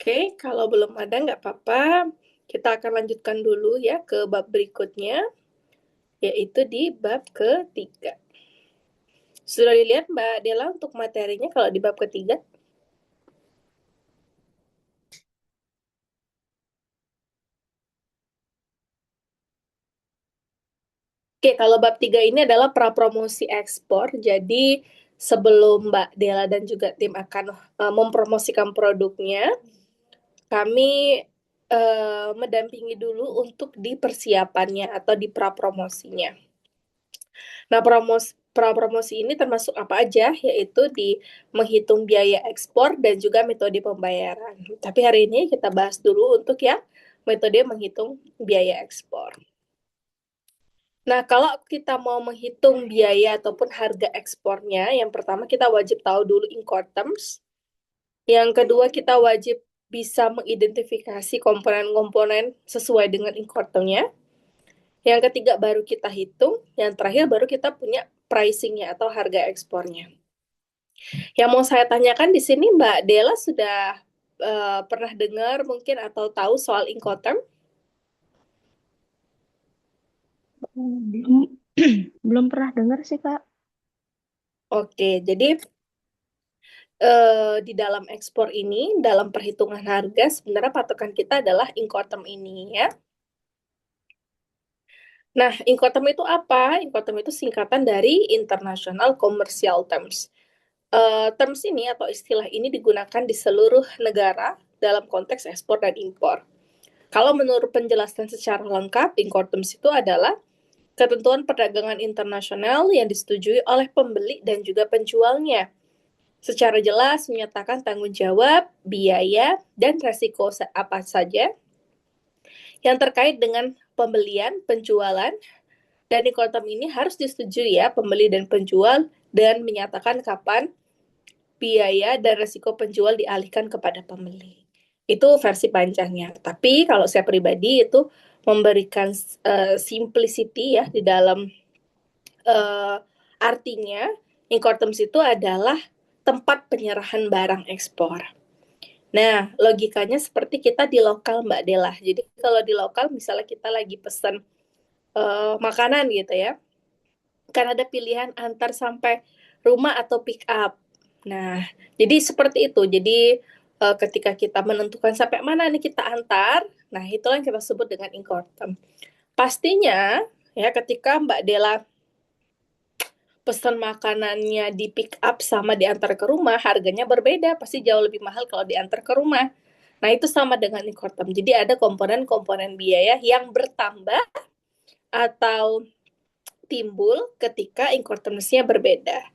Oke, kalau belum ada nggak apa-apa. Kita akan lanjutkan dulu ya ke bab berikutnya, yaitu di bab ketiga. Sudah dilihat Mbak Dela untuk materinya kalau di bab ketiga? Oke, kalau bab 3 ini adalah prapromosi ekspor. Jadi sebelum Mbak Dela dan juga tim akan mempromosikan produknya, kami mendampingi dulu untuk di persiapannya atau di prapromosinya. Nah, prapromosi ini termasuk apa aja? Yaitu di menghitung biaya ekspor dan juga metode pembayaran. Tapi hari ini kita bahas dulu untuk yang metode menghitung biaya ekspor. Nah, kalau kita mau menghitung biaya ataupun harga ekspornya, yang pertama kita wajib tahu dulu Incoterms. Yang kedua kita wajib bisa mengidentifikasi komponen-komponen sesuai dengan Incotermnya. Yang ketiga baru kita hitung, yang terakhir baru kita punya pricingnya atau harga ekspornya. Yang mau saya tanyakan di sini Mbak Dela sudah pernah dengar mungkin atau tahu soal Incoterm? Belum, belum pernah dengar sih, Kak. Oke, jadi di dalam ekspor ini, dalam perhitungan harga, sebenarnya patokan kita adalah Incoterm ini ya. Nah, Incoterm itu apa? Incoterm itu singkatan dari International Commercial Terms. Terms ini atau istilah ini digunakan di seluruh negara dalam konteks ekspor dan impor. Kalau menurut penjelasan secara lengkap, Incoterms itu adalah ketentuan perdagangan internasional yang disetujui oleh pembeli dan juga penjualnya. Secara jelas menyatakan tanggung jawab, biaya, dan resiko apa saja yang terkait dengan pembelian, penjualan, dan Incoterm ini harus disetujui ya pembeli dan penjual dan menyatakan kapan biaya dan resiko penjual dialihkan kepada pembeli. Itu versi panjangnya. Tapi kalau saya pribadi itu memberikan simplicity ya di dalam artinya Incoterms itu adalah tempat penyerahan barang ekspor. Nah, logikanya seperti kita di lokal Mbak Dela. Jadi kalau di lokal misalnya kita lagi pesan makanan gitu ya, kan ada pilihan antar sampai rumah atau pick up. Nah, jadi seperti itu. Jadi ketika kita menentukan sampai mana nih kita antar, nah itulah yang kita sebut dengan incoterm. Pastinya ya ketika Mbak Dela pesan makanannya di pick up sama diantar ke rumah, harganya berbeda, pasti jauh lebih mahal kalau diantar ke rumah. Nah, itu sama dengan incoterm. Jadi ada komponen-komponen biaya yang bertambah atau timbul ketika incoterms-nya berbeda.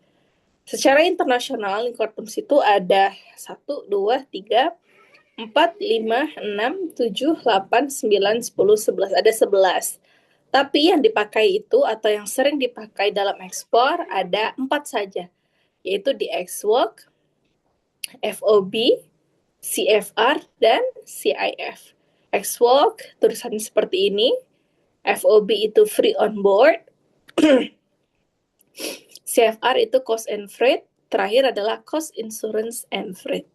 Secara internasional, Incoterms itu ada 1, 2, 3, 4, 5, 6, 7, 8, 9, 10, 11. Ada 11. Tapi yang dipakai itu atau yang sering dipakai dalam ekspor ada 4 saja, yaitu di X-Work, FOB, CFR, dan CIF. X-Work tulisannya seperti ini, FOB itu free on board, CFR itu cost and freight, terakhir adalah cost insurance and freight.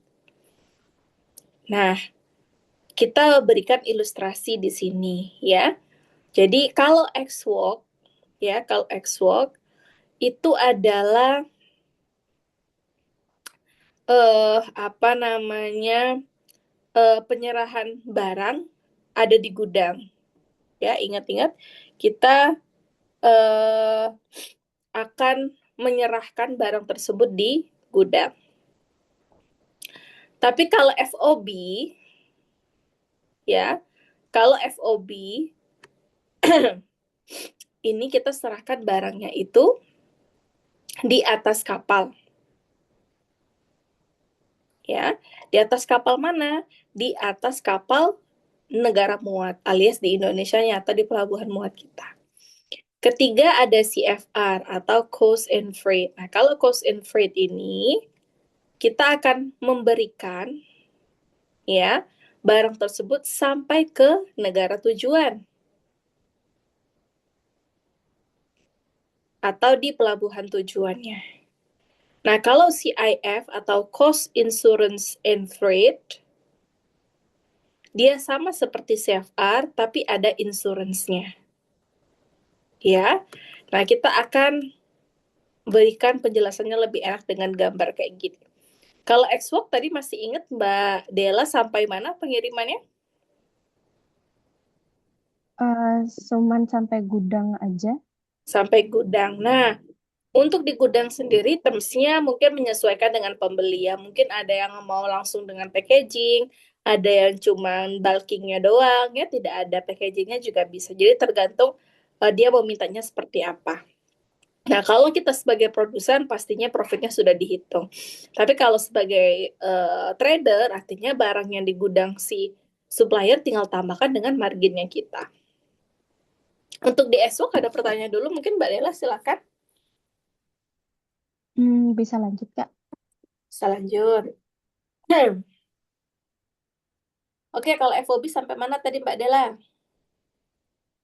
Nah, kita berikan ilustrasi di sini ya. Jadi kalau X-Walk ya, kalau X-Walk itu adalah apa namanya penyerahan barang ada di gudang. Ya, ingat-ingat kita eh, akan menyerahkan barang tersebut di gudang. Tapi kalau FOB ya, kalau FOB ini kita serahkan barangnya itu di atas kapal. Ya, di atas kapal mana? Di atas kapal negara muat alias di Indonesia atau di pelabuhan muat kita. Ketiga ada CFR atau Coast and Freight. Nah, kalau Coast and Freight ini kita akan memberikan ya barang tersebut sampai ke negara tujuan atau di pelabuhan tujuannya. Nah, kalau CIF atau Cost Insurance and Freight Dia sama seperti CFR, tapi ada insurance-nya. Ya, nah kita akan berikan penjelasannya lebih enak dengan gambar kayak gini. Kalau Xwork tadi masih ingat Mbak Dela sampai mana pengirimannya? Cuman sampai gudang aja. Sampai gudang. Nah, untuk di gudang sendiri, termsnya mungkin menyesuaikan dengan pembeli ya. Mungkin ada yang mau langsung dengan packaging, ada yang cuman bulkingnya doang ya, tidak ada packagingnya juga bisa. Jadi tergantung dia mau mintanya seperti apa. Nah, kalau kita sebagai produsen pastinya profitnya sudah dihitung. Tapi kalau sebagai trader, artinya barang yang di gudang si supplier tinggal tambahkan dengan marginnya kita. Untuk di esok ada pertanyaan dulu, mungkin Mbak Dela silakan. Bisa lanjut, Kak. Selanjut. Oke, kalau FOB sampai mana tadi Mbak Dela?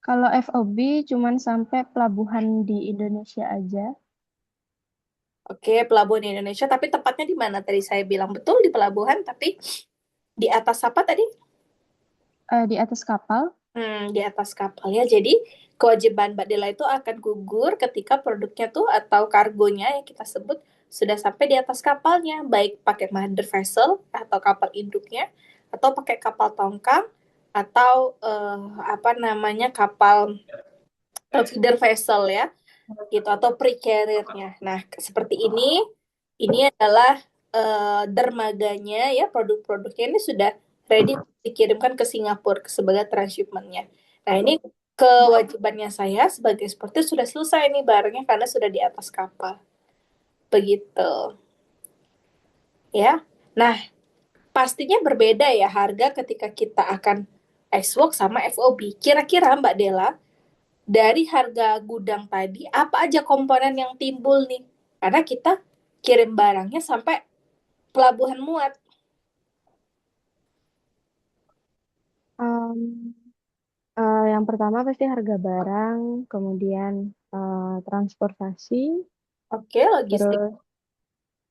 Kalau FOB cuman sampai pelabuhan di Indonesia aja, Oke, pelabuhan Indonesia, tapi tepatnya di mana tadi saya bilang betul di pelabuhan, tapi di atas apa tadi? di atas kapal. Di atas kapal ya. Jadi kewajiban Mbak Dela itu akan gugur ketika produknya tuh atau kargonya yang kita sebut sudah sampai di atas kapalnya, baik pakai mother vessel atau kapal induknya, atau pakai kapal tongkang, atau apa namanya kapal feeder vessel ya, gitu atau pre-carrier-nya. Nah, seperti ini adalah dermaganya ya, produk-produknya ini sudah ready dikirimkan ke Singapura sebagai transshipment-nya. Nah, ini kewajibannya saya sebagai eksportir sudah selesai nih barangnya karena sudah di atas kapal. Begitu. Ya. Nah, pastinya berbeda ya harga ketika kita akan X-Work sama FOB. Kira-kira Mbak Dela, dari harga gudang tadi, apa aja komponen yang timbul nih? Karena kita kirim barangnya sampai pelabuhan muat. Em, yang pertama pasti harga barang, kemudian transportasi, Oke, logistik. terus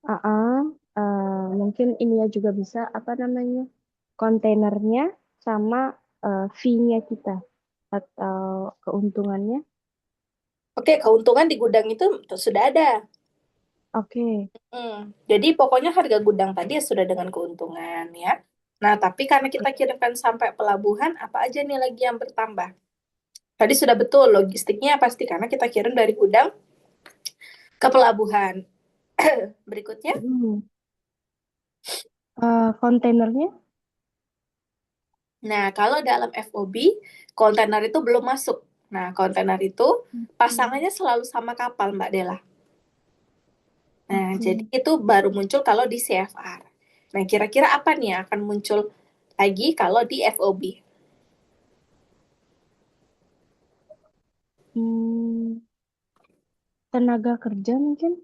AA, mungkin ini ya juga bisa apa namanya kontainernya sama fee-nya kita atau keuntungannya. Oke, keuntungan di gudang itu sudah ada. Oke. Jadi pokoknya harga gudang tadi ya sudah dengan keuntungan ya. Nah, tapi karena kita kirimkan sampai pelabuhan, apa aja nih lagi yang bertambah? Tadi sudah betul logistiknya pasti karena kita kirim dari gudang ke pelabuhan. Berikutnya, Hmm. Kontainernya. nah kalau dalam FOB, kontainer itu belum masuk. Nah, kontainer itu Hmm. pasangannya selalu sama kapal, Mbak Dela. Nah, jadi Oke. itu baru muncul kalau di CFR. Nah, kira-kira apa nih yang akan muncul lagi kalau di FOB? Hmm, tenaga kerja mungkin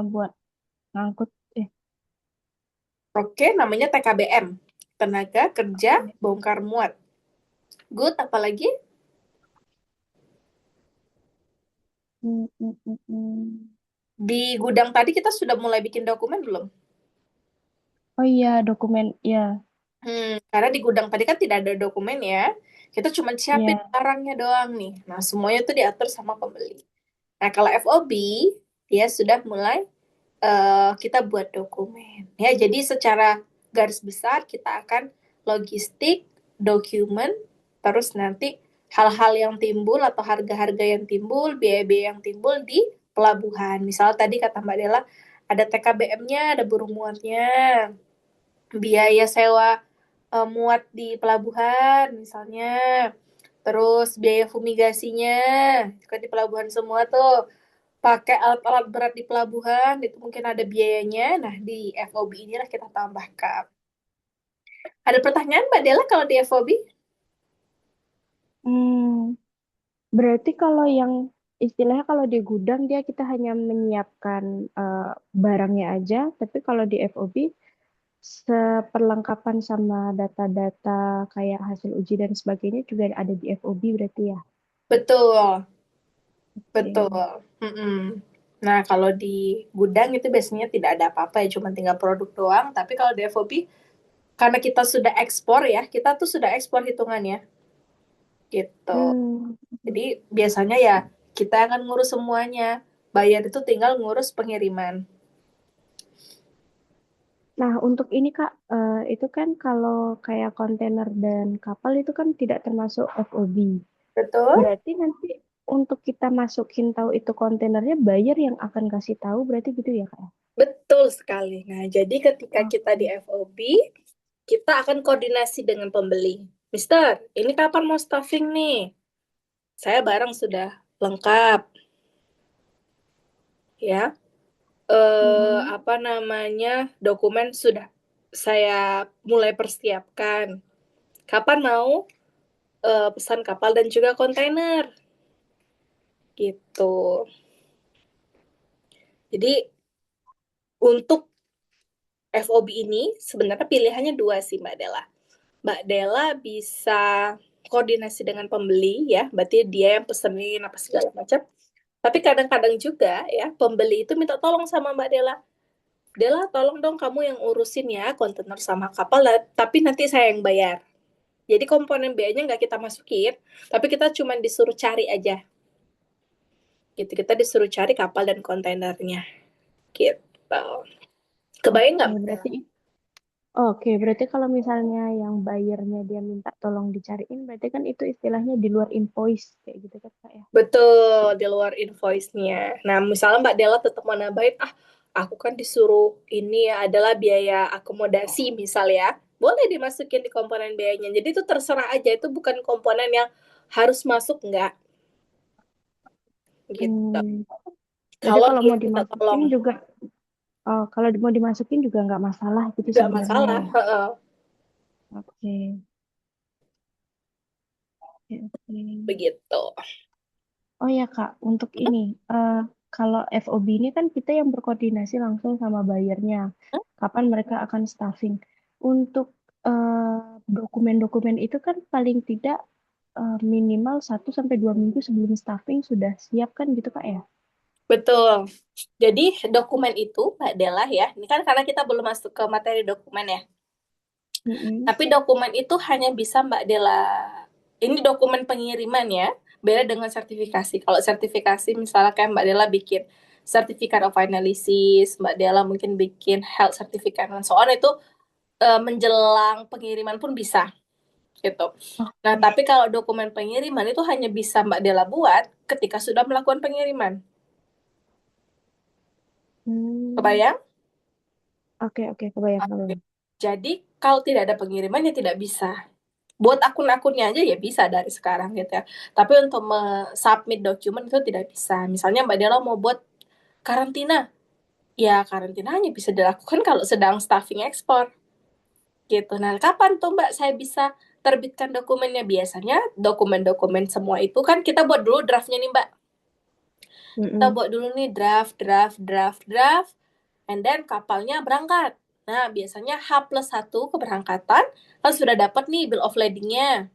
buat ngangkut. Oke, namanya TKBM. Tenaga Kerja Oke. Bongkar Muat. Good, apalagi? Hmm. Di gudang tadi kita sudah mulai bikin dokumen belum? Oh iya, dokumen ya, Karena di gudang tadi kan tidak ada dokumen ya. Kita cuma siapin ya. barangnya doang nih. Nah, semuanya tuh diatur sama pembeli. Nah, kalau FOB, dia sudah mulai kita buat dokumen. Ya, jadi secara garis besar kita akan logistik, dokumen, terus nanti hal-hal yang timbul atau harga-harga yang timbul, biaya-biaya yang timbul di pelabuhan. Misal tadi kata Mbak Dela, ada TKBM-nya, ada burung muatnya, biaya sewa muat di pelabuhan misalnya, terus biaya fumigasinya, juga di pelabuhan semua tuh pakai alat-alat berat di pelabuhan itu mungkin ada biayanya. Nah, di FOB inilah kita tambahkan. Ada pertanyaan Mbak Dela kalau di FOB? Hmm, berarti kalau yang istilahnya kalau di gudang dia kita hanya menyiapkan eh, barangnya aja, tapi kalau di FOB seperlengkapan sama data-data kayak hasil uji dan sebagainya juga ada di FOB berarti ya. Betul, betul. Oke. Mm-mm. Nah, kalau di gudang itu biasanya tidak ada apa-apa ya, cuma tinggal produk doang. Tapi kalau di FOB karena kita sudah ekspor ya, kita tuh sudah ekspor hitungannya gitu. Hmm. Jadi biasanya ya kita akan ngurus semuanya. Bayar itu tinggal ngurus pengiriman. Nah, untuk ini Kak, itu kan kalau kayak kontainer dan kapal itu kan tidak termasuk FOB. Betul? Berarti nanti untuk kita masukin tahu itu kontainernya, buyer yang akan kasih tahu, berarti gitu ya Kak? Betul sekali. Nah, jadi ketika kita di Oke. FOB, kita akan koordinasi dengan pembeli. Mister, ini kapan mau stuffing nih? Saya barang sudah lengkap, ya. Mm-mm. Apa namanya? Dokumen sudah saya mulai persiapkan. Kapan mau pesan kapal dan juga kontainer? Gitu. Jadi untuk FOB ini sebenarnya pilihannya dua sih Mbak Dela. Mbak Dela bisa koordinasi dengan pembeli ya, berarti dia yang pesenin apa segala macam. Tapi kadang-kadang juga ya pembeli itu minta tolong sama Mbak Dela. Dela tolong dong kamu yang urusin ya kontainer sama kapal, tapi nanti saya yang bayar. Jadi komponen biayanya nggak kita masukin, tapi kita cuma disuruh cari aja. Gitu, kita disuruh cari kapal dan kontainernya. Gitu. Kebayang Oke, nggak? berarti kalau misalnya yang bayarnya dia minta tolong dicariin, berarti kan itu istilahnya di luar invoice kayak gitu kan Kak ya? Betul, di luar invoice-nya. Nah, misalnya Mbak Della tetap mau nambahin, aku kan disuruh ini ya adalah biaya akomodasi misal ya. Boleh dimasukin di komponen biayanya. Jadi itu terserah aja, itu bukan komponen yang harus masuk enggak gitu. Hmm, berarti Kalau kalau dia mau minta dimasukin tolong, juga, kalau mau dimasukin juga nggak masalah gitu enggak sebenarnya masalah. ya. Heeh. Oke, oke, oke. Begitu. Oh ya Kak, untuk ini, eh, kalau FOB ini kan kita yang berkoordinasi langsung sama bayarnya, kapan mereka akan staffing. Untuk dokumen-dokumen itu kan paling tidak minimal 1 sampai 2 minggu sebelum staffing sudah siap kan gitu Kak ya? Betul. Jadi dokumen itu Mbak Della ya, ini kan karena kita belum masuk ke materi dokumen ya. Mm-mm. Tapi dokumen itu hanya bisa Mbak Dela. Ini dokumen pengiriman ya, beda dengan sertifikasi. Kalau sertifikasi misalnya kayak Mbak Dela bikin Certificate of Analysis, Mbak Dela mungkin bikin Health Certificate dan so on itu menjelang pengiriman pun bisa gitu. Nah, Oke. tapi kalau dokumen pengiriman itu hanya bisa Mbak Dela buat ketika sudah melakukan pengiriman. Hmm. Kebayang? Oke, oke, kebayang, Oke. kebayang. Jadi kalau tidak ada pengiriman ya tidak bisa. Buat akun-akunnya aja ya bisa dari sekarang gitu ya. Tapi untuk submit dokumen itu tidak bisa. Misalnya Mbak Dela mau buat karantina, ya karantina hanya bisa dilakukan kalau sedang staffing ekspor gitu. Nah, kapan tuh Mbak saya bisa terbitkan dokumennya? Biasanya dokumen-dokumen semua itu kan kita buat dulu draftnya nih Mbak. Kita Mm-mm. buat dulu nih draft, and then kapalnya berangkat. Nah, biasanya H+1 keberangkatan kan sudah dapat nih bill of ladingnya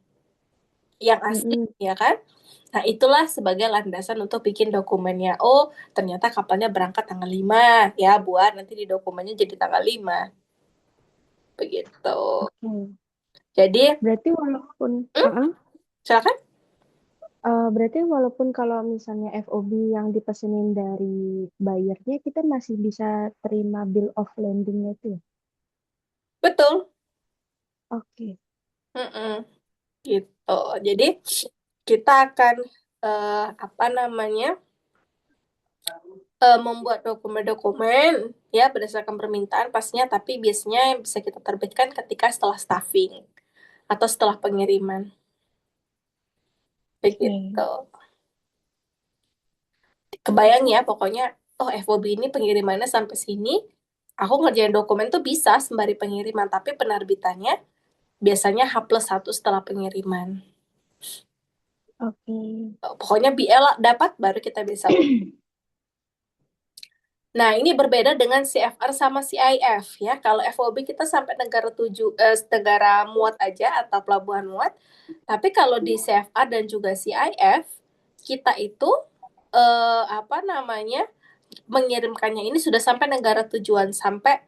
yang asli Mm-mm. ya kan. Nah, itulah sebagai landasan untuk bikin dokumennya. Oh, ternyata kapalnya berangkat tanggal 5 ya, buat nanti di dokumennya jadi tanggal 5. Begitu. Oke. Jadi, Berarti walaupun, hmm, silakan. berarti walaupun kalau misalnya FOB yang dipesenin dari buyernya, kita masih bisa terima bill of landingnya itu ya? Betul. Oke. Mm-mm. Gitu. Jadi, kita akan apa namanya? Membuat dokumen-dokumen ya berdasarkan permintaan pastinya, tapi biasanya yang bisa kita terbitkan ketika setelah staffing atau setelah pengiriman. Oke. Begitu. Kebayang ya pokoknya, oh FOB ini pengirimannya sampai sini, aku ngerjain dokumen tuh bisa sembari pengiriman, tapi penerbitannya biasanya H+1 setelah pengiriman. Oke. Pokoknya BL dapat baru kita bisa urus. Nah, ini berbeda dengan CFR sama CIF ya. Kalau FOB kita sampai negara muat aja atau pelabuhan muat. Tapi kalau di CFR dan juga CIF, kita itu apa namanya? Mengirimkannya ini sudah sampai negara tujuan, sampai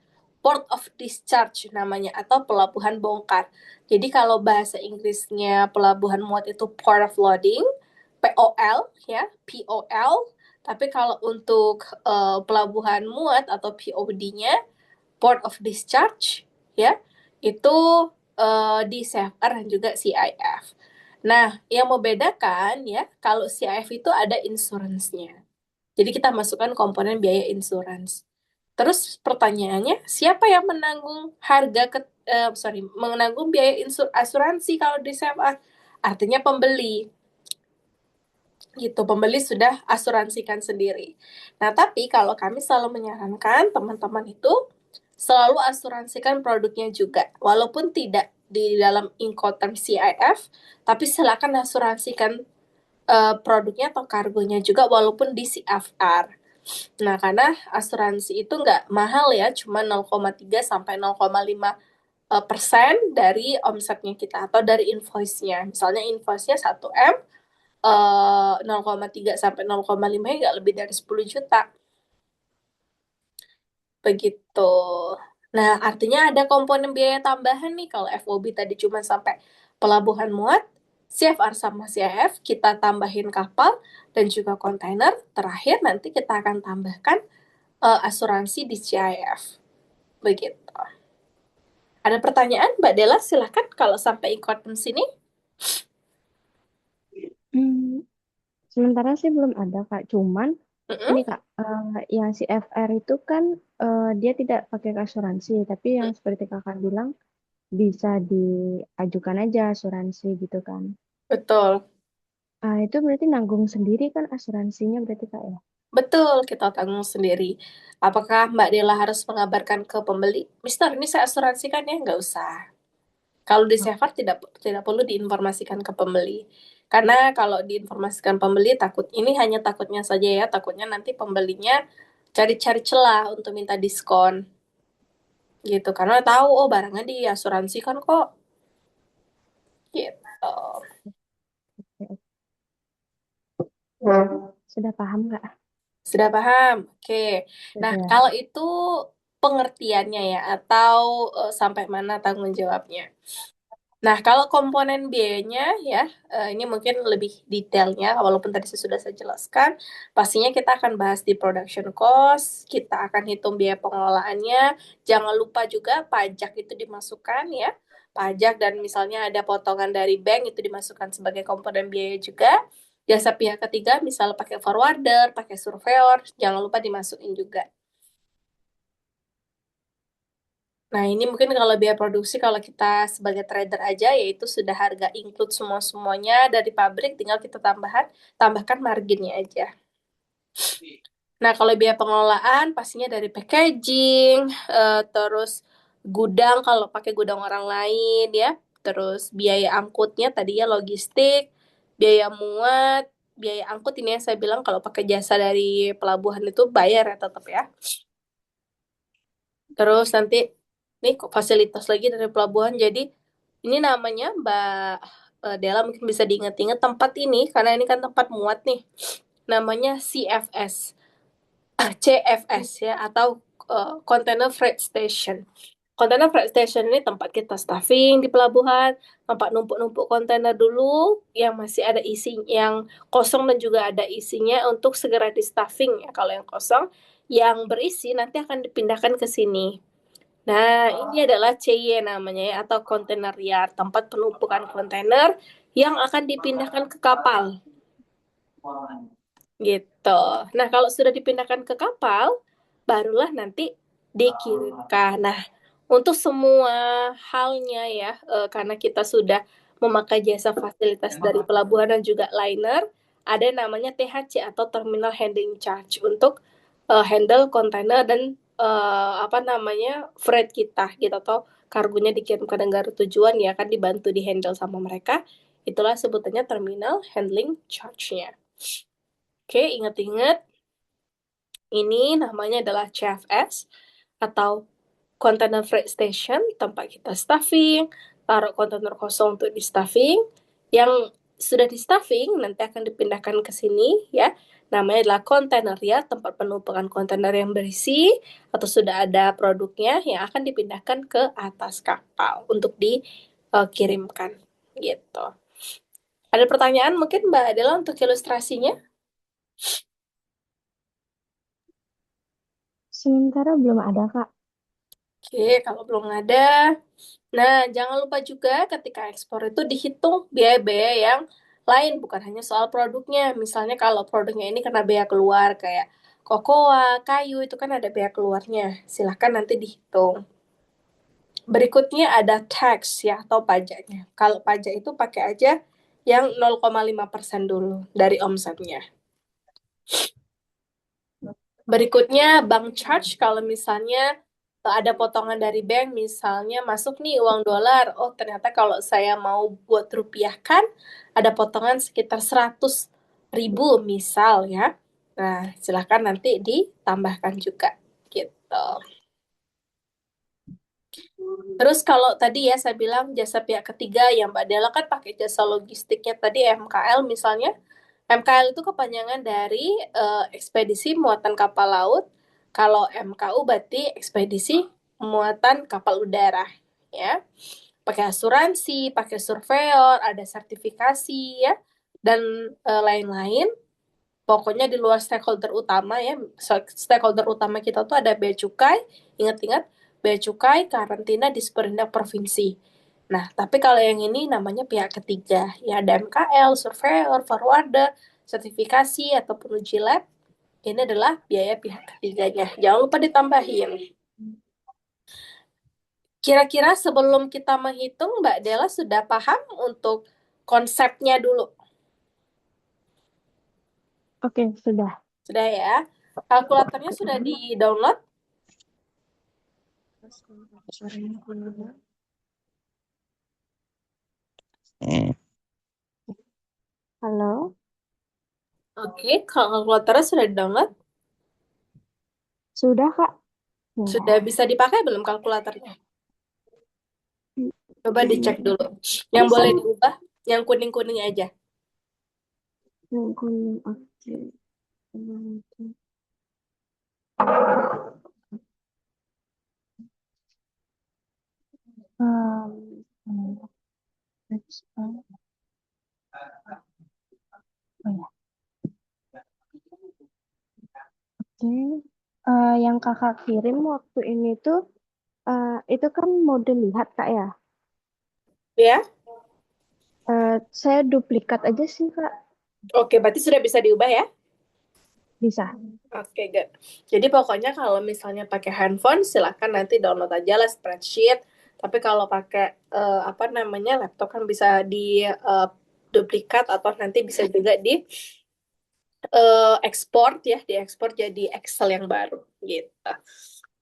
port of discharge namanya, atau pelabuhan bongkar. Jadi kalau bahasa Inggrisnya pelabuhan muat itu port of loading, POL ya, POL. Tapi kalau untuk pelabuhan muat atau POD-nya, port of discharge ya, itu di CFR dan juga CIF. Nah, yang membedakan ya, kalau CIF itu ada insurance-nya. Jadi kita masukkan komponen biaya insurance. Terus pertanyaannya, siapa yang menanggung menanggung biaya asuransi kalau di CFR? Artinya pembeli. Gitu, pembeli sudah asuransikan sendiri. Nah, tapi kalau kami selalu menyarankan teman-teman itu selalu asuransikan produknya juga, walaupun tidak di dalam Incoterm CIF, tapi silakan asuransikan produknya atau kargonya juga walaupun di CFR. Nah, karena asuransi itu nggak mahal ya, cuma 0,3 sampai 0,5% dari omsetnya kita atau dari invoice-nya. Misalnya invoice-nya 1M, 0,3 sampai 0,5 nggak lebih dari 10 juta. Begitu. Nah, artinya ada komponen biaya tambahan nih. Kalau FOB tadi cuma sampai pelabuhan muat, CFR sama CIF kita tambahin kapal dan juga kontainer. Terakhir nanti kita akan tambahkan asuransi di CIF. Begitu. Ada pertanyaan, Mbak Della? Silahkan kalau sampai ikut sini. Hmm, sementara sih belum ada Kak. Cuman ini Mm-mm. Kak, yang CFR itu kan dia tidak pakai asuransi, tapi yang seperti Kakak bilang bisa diajukan aja asuransi gitu kan. Betul. Itu berarti nanggung sendiri kan asuransinya berarti Kak ya? Betul, kita tanggung sendiri. Apakah Mbak Della harus mengabarkan ke pembeli? Mister, ini saya asuransikan ya? Nggak usah. Kalau di Oh, Sevar tidak tidak perlu diinformasikan ke pembeli. Karena kalau diinformasikan pembeli, ini hanya takutnya saja ya, takutnya nanti pembelinya cari-cari celah untuk minta diskon. Gitu, karena tahu, oh barangnya diasuransikan kok. Gitu. oke, oke. Sudah paham nggak? Sudah paham? Oke. Nah, Sudah. kalau itu pengertiannya ya, atau sampai mana tanggung jawabnya. Nah, kalau komponen biayanya ya, ini mungkin lebih detailnya, walaupun tadi sudah saya jelaskan, pastinya kita akan bahas di production cost, kita akan hitung biaya pengelolaannya, jangan lupa juga pajak itu dimasukkan ya, pajak dan misalnya ada potongan dari bank itu dimasukkan sebagai komponen biaya juga, jasa pihak ketiga, misal pakai forwarder, pakai surveyor, jangan lupa dimasukin juga. Nah, ini mungkin kalau biaya produksi kalau kita sebagai trader aja yaitu sudah harga include semua-semuanya dari pabrik tinggal kita tambahkan marginnya aja. Nah, kalau biaya pengelolaan pastinya dari packaging, terus gudang kalau pakai gudang orang lain ya, terus biaya angkutnya tadi ya logistik, biaya muat, biaya angkut ini yang saya bilang kalau pakai jasa dari pelabuhan itu bayar ya tetap ya. Terus nanti nih kok fasilitas lagi dari pelabuhan. Jadi ini namanya Mbak Della mungkin bisa diingat-ingat tempat ini karena ini kan tempat muat nih. Namanya CFS, CFS ya atau Container Freight Station. Container Freight Station ini tempat kita staffing di pelabuhan, tempat numpuk-numpuk kontainer dulu yang masih ada isi yang kosong dan juga ada isinya untuk segera di staffing ya. Kalau yang kosong, yang berisi nanti akan dipindahkan ke sini. Nah, ini adalah CY namanya ya, atau container yard, tempat penumpukan kontainer yang akan dipindahkan ke kapal, gitu. Nah, kalau sudah dipindahkan ke kapal, barulah nanti dikirimkan. Nah, untuk semua halnya ya, karena kita sudah memakai jasa fasilitas dari pelabuhan dan juga liner, ada yang namanya THC atau Terminal Handling Charge untuk handle kontainer dan apa namanya freight kita gitu atau kargonya dikirim ke negara tujuan ya kan dibantu di handle sama mereka. Itulah sebutannya Terminal Handling Charge-nya. Oke, ingat-ingat ini namanya adalah CFS atau Container Freight Station, tempat kita stuffing, taruh kontainer kosong untuk di stuffing. Yang sudah di stuffing nanti akan dipindahkan ke sini ya. Namanya adalah kontainer ya, tempat penumpukan kontainer yang berisi atau sudah ada produknya yang akan dipindahkan ke atas kapal untuk dikirimkan gitu. Ada pertanyaan mungkin Mbak Adela untuk ilustrasinya? Sementara belum ada, Kak. Oke, kalau belum ada, nah jangan lupa juga ketika ekspor itu dihitung biaya-biaya yang lain, bukan hanya soal produknya. Misalnya kalau produknya ini kena biaya keluar kayak kokoa, kayu, itu kan ada biaya keluarnya. Silahkan nanti dihitung. Berikutnya ada tax ya atau pajaknya. Kalau pajak itu pakai aja yang 0,5% dulu dari omsetnya. Berikutnya bank charge kalau misalnya ada potongan dari bank, misalnya masuk nih uang dolar, oh ternyata kalau saya mau buat rupiahkan ada potongan sekitar 100.000 misal ya. Nah, silahkan nanti ditambahkan juga gitu. Terus kalau tadi ya saya bilang jasa pihak ketiga yang Mbak Dela kan pakai jasa logistiknya tadi MKL misalnya. MKL itu kepanjangan dari ekspedisi muatan kapal laut. Kalau MKU berarti ekspedisi muatan kapal udara ya. Pakai asuransi, pakai surveyor, ada sertifikasi ya dan lain-lain. Pokoknya di luar stakeholder utama ya, stakeholder utama kita tuh ada bea cukai, ingat-ingat bea cukai, karantina di seperindak provinsi. Nah, tapi kalau yang ini namanya pihak ketiga, ya ada MKL, surveyor, forwarder, sertifikasi ataupun uji lab, ini adalah biaya pihak ketiganya. Jangan lupa ditambahin. Kira-kira sebelum kita menghitung, Mbak Della sudah paham untuk konsepnya dulu? Oke, sudah. Sudah ya? Kalkulatornya sudah di-download? Halo, Oke, kalau kalkulatornya sudah di-download, sudah, Kak. sudah bisa dipakai belum kalkulatornya? Coba dicek dulu. Yang Bisa. boleh diubah, yang kuning-kuning aja. Yang kuning, oke. Oh ya, oke. Yang kakak kirim waktu ini tuh, itu kan mode lihat, Kak ya. Ya? Saya duplikat aja sih, Kak. Oke, berarti sudah bisa diubah ya? Bisa. Oke, good. Jadi pokoknya kalau misalnya pakai handphone, silahkan nanti download aja lah spreadsheet. Tapi kalau pakai apa namanya laptop kan bisa di duplikat atau nanti bisa juga di ekspor ya, diekspor jadi Excel yang baru gitu.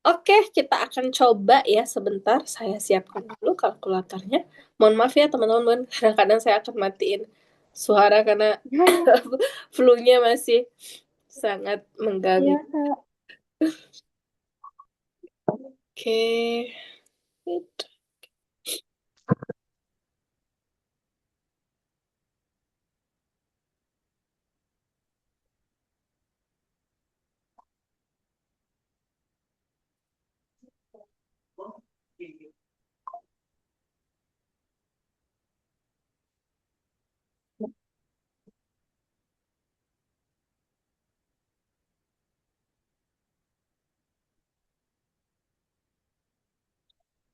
Oke, kita akan coba ya sebentar. Saya siapkan dulu kalkulatornya. Mohon maaf ya teman-teman, kadang-kadang saya akan matiin suara karena Ya, ya. flu-nya masih sangat mengganggu. Iya, Kak. Oke.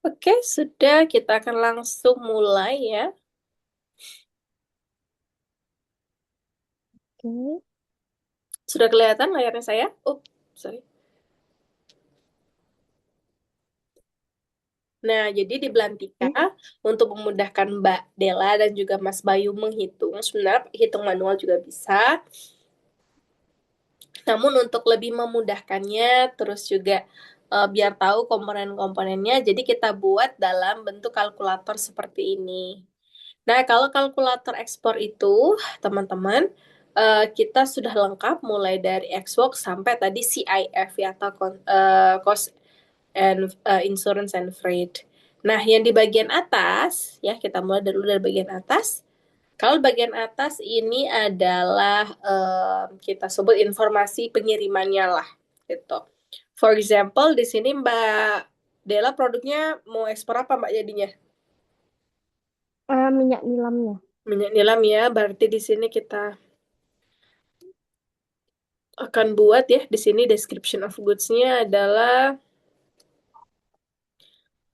Oke, sudah kita akan langsung mulai ya. Oke. Sudah kelihatan layarnya saya? Oh, sorry. Nah, jadi di Belantika, Oke. untuk memudahkan Mbak Dela dan juga Mas Bayu menghitung, sebenarnya hitung manual juga bisa. Namun untuk lebih memudahkannya, terus juga biar tahu komponen-komponennya, jadi kita buat dalam bentuk kalkulator seperti ini. Nah, kalau kalkulator ekspor itu, teman-teman, kita sudah lengkap mulai dari Xworks sampai tadi CIF ya, atau Cost and Insurance and Freight. Nah, yang di bagian atas, ya kita mulai dulu dari bagian atas. Kalau bagian atas ini adalah kita sebut informasi pengirimannya lah, gitu. For example, di sini Mbak Dela produknya mau ekspor apa Mbak jadinya? Minyak nilamnya. Minyak nilam ya, berarti di sini kita akan buat ya, di sini description of goods-nya adalah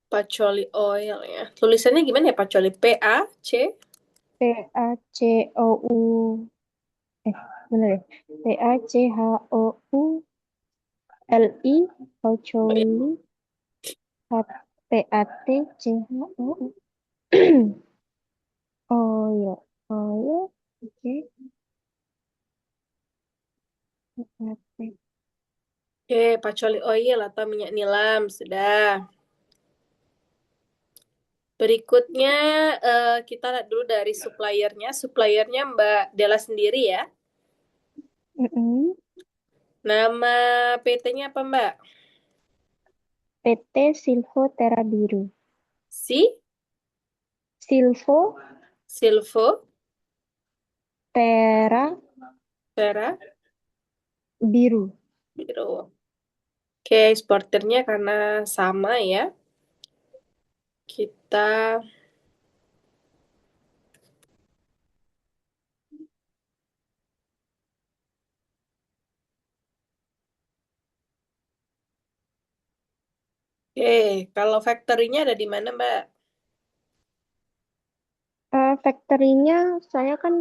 Pacoli oil ya. Tulisannya gimana ya Pacoli? P-A-C? PACOU, bener ya? PACHOULI, Oh, iya. Paucoli, PATCHOU. Oil, oil, oke. PAT. Oke, Pacoli oil atau minyak nilam, sudah. Berikutnya kita lihat dulu dari suppliernya. Suppliernya Mbak Dela sendiri ya. Mm-mm. Nama PT-nya apa Mbak? PT Silvo Terra Biru. Si Silvo Silvo Terra Vera Biru. Biro. Oke, eksporternya karena sama ya. Kita Oke, kalau factory-nya ada di mana Mbak? Factory-nya saya kan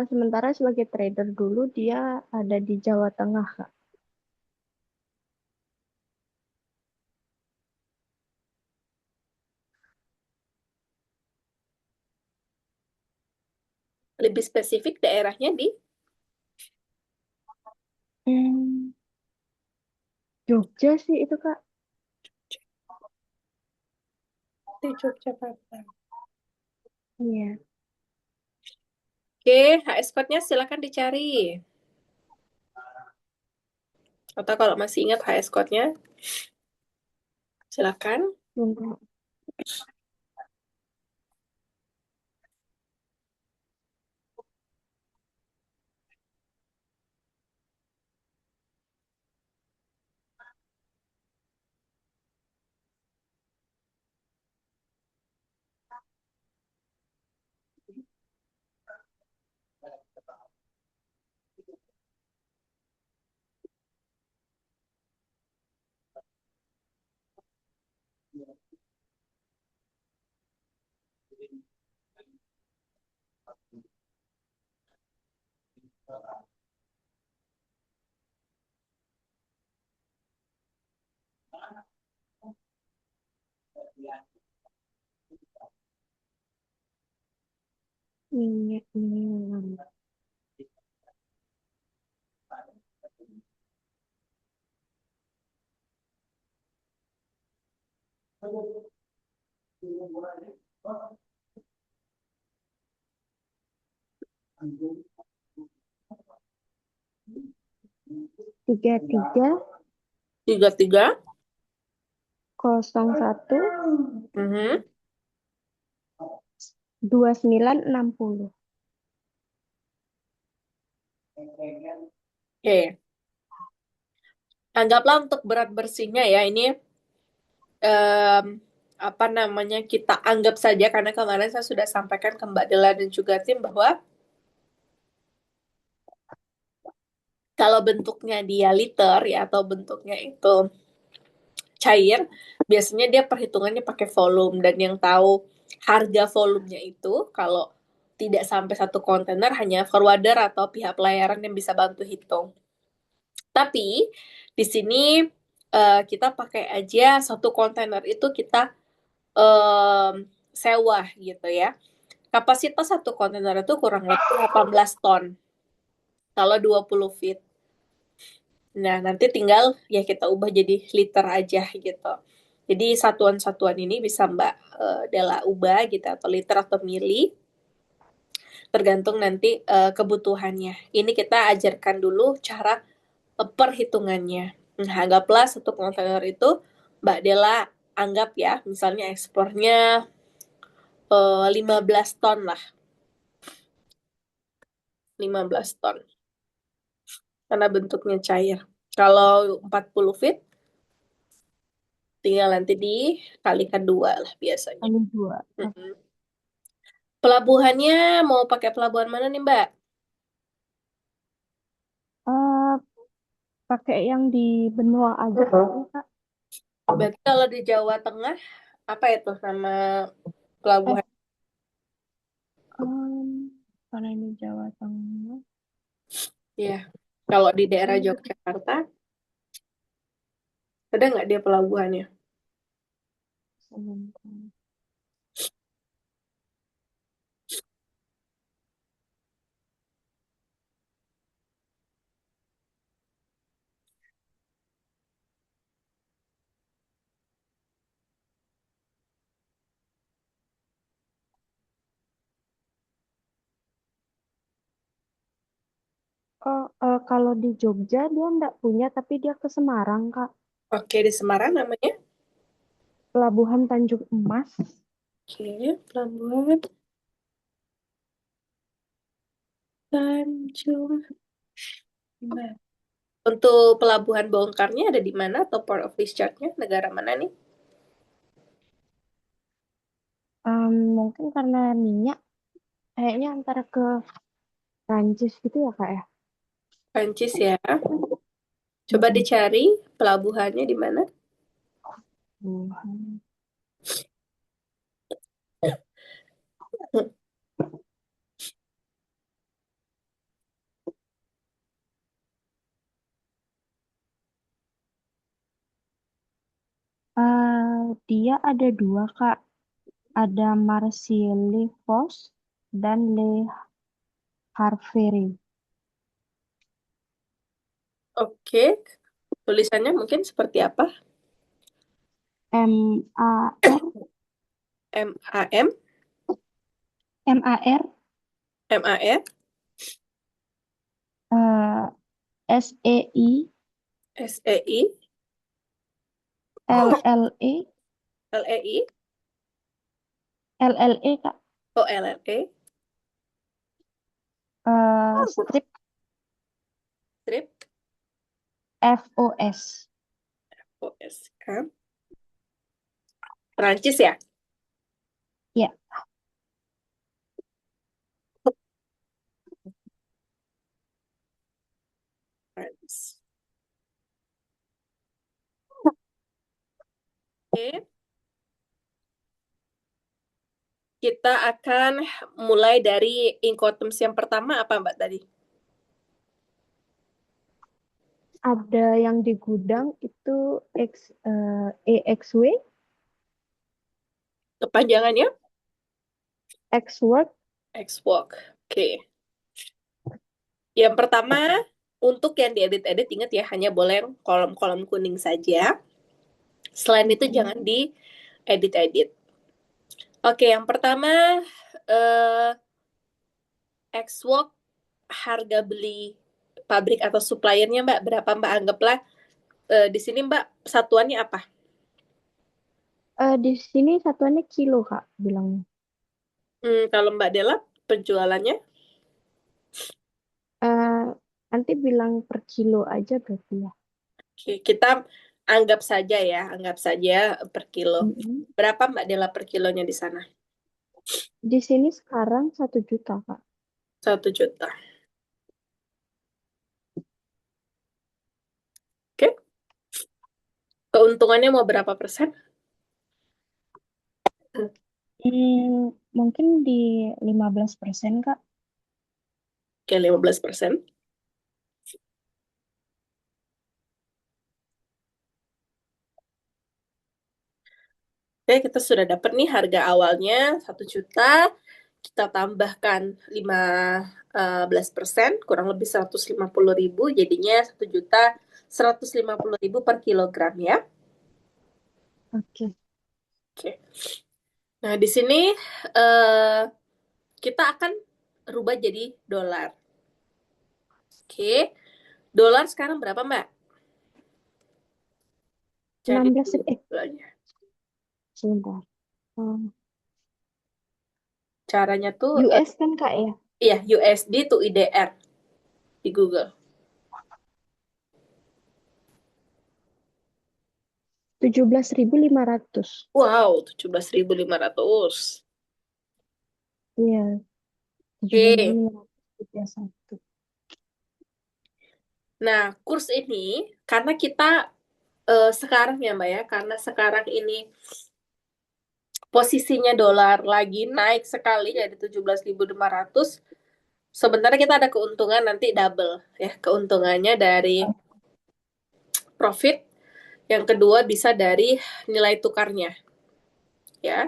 sementara sebagai trader dulu dia ada di Jawa Tengah, Kak. Lebih spesifik daerahnya di Hmm, Jogja sih itu, Kak. Yogyakarta. Iya, Oke, HS code-nya silakan dicari. Atau kalau masih ingat HS code-nya, silakan. bentar. Minyak nilam. 33 33. 01 Mhm. 2960. Oke, anggaplah untuk berat bersihnya ya, ini em, apa namanya, kita anggap saja karena kemarin saya sudah sampaikan ke Mbak Dela dan juga tim bahwa kalau bentuknya dia liter ya atau bentuknya itu cair, biasanya dia perhitungannya pakai volume dan yang tahu harga volumenya itu kalau tidak sampai satu kontainer hanya forwarder atau pihak pelayaran yang bisa bantu hitung. Tapi di sini kita pakai aja satu kontainer itu kita em, sewa gitu ya. Kapasitas satu kontainer itu kurang lebih 18 ton kalau 20 feet. Nah, nanti tinggal ya kita ubah jadi liter aja gitu. Jadi satuan-satuan ini bisa Mbak Dela ubah gitu atau liter atau mili tergantung nanti kebutuhannya. Ini kita ajarkan dulu cara perhitungannya. Nah, anggaplah satu kontainer itu Mbak Dela anggap ya, misalnya ekspornya 15 ton lah. 15 ton. Karena bentuknya cair. Kalau 40 feet, tinggal nanti dikalikan dua lah biasanya. Kali dua. Mm-mm. Pelabuhannya mau pakai pelabuhan mana nih, Mbak? Eh, pakai yang di benua aja kali, Kak. Berarti kalau di Jawa Tengah, apa itu nama Eh, pelabuhan? Karena ini Jawa Tengah. Ya, kalau di daerah Hmm, Yogyakarta, ada nggak dia pelabuhannya? sebentar. Oh, kalau di Jogja dia nggak punya, tapi dia ke Semarang, Kak. Oke, di Semarang namanya? Pelabuhan Tanjung Emas. Oke, pelabuhan Tanjung Mas. Untuk pelabuhan bongkarnya ada di mana atau port of discharge-nya negara mana nih? Mungkin karena minyak, kayaknya antara ke Prancis gitu ya, Kak ya. Prancis ya. Coba Mm-mm. dicari pelabuhannya di mana. Wuhan. Dia ada dua, Kak. Ada Marseille Fos dan Le Havre. Oke, tulisannya mungkin seperti apa? MAR M-A-M, MAR M-A-R, eh, SEI S-E-I, LLE L-E-I, LLE, Kak. O-L-L-E, Strip strip, FOS. O-S, kan? Perancis ya? Ya, Perancis. Oke, kita akan mulai dari Incoterms yang pertama apa Mbak tadi? ada yang di gudang itu EXW, Kepanjangannya? X-Work. X-Walk. Oke. Yang pertama, untuk yang diedit-edit, ingat ya, hanya boleh yang kolom-kolom kuning saja. Selain itu, jangan Mm-mm. diedit-edit. Oke, yang pertama, eh, X-Walk, harga beli pabrik atau suppliernya, Mbak, berapa, Mbak? Anggaplah, di sini, Mbak, satuannya apa? Di sini satuannya kilo, Kak, bilangnya. Kalau Mbak Della, penjualannya, Eh, Nanti bilang per kilo aja berarti ya. oke, kita anggap saja ya, anggap saja per kilo. Mm-mm. Berapa Mbak Della per kilonya di sana? Di sini sekarang 1 juta, Kak. 1 juta. Oke, keuntungannya mau berapa persen? Mungkin di 15%, Kak. Oke, 15%. Oke, kita sudah dapat nih harga awalnya 1 juta. Kita tambahkan 15%, kurang lebih 150.000. Jadinya 1.150.000 per kilogram ya. Oke. Oke. Nah, di sini eh, kita akan rubah jadi dolar. Oke. Dolar sekarang berapa, Mbak? Cari 16, dulu dolarnya. sebentar. Um, Caranya tuh US kan, Kak ya? iya, USD to IDR. di Google. 17.500. Wow, 17.500. Iya, Oke. 17.500 Nah, kurs ini karena kita sekarang ya Mbak ya, karena sekarang ini posisinya dolar lagi naik sekali jadi 17.500. Sebenarnya kita ada keuntungan nanti double ya, keuntungannya dari profit, yang kedua bisa dari nilai tukarnya ya.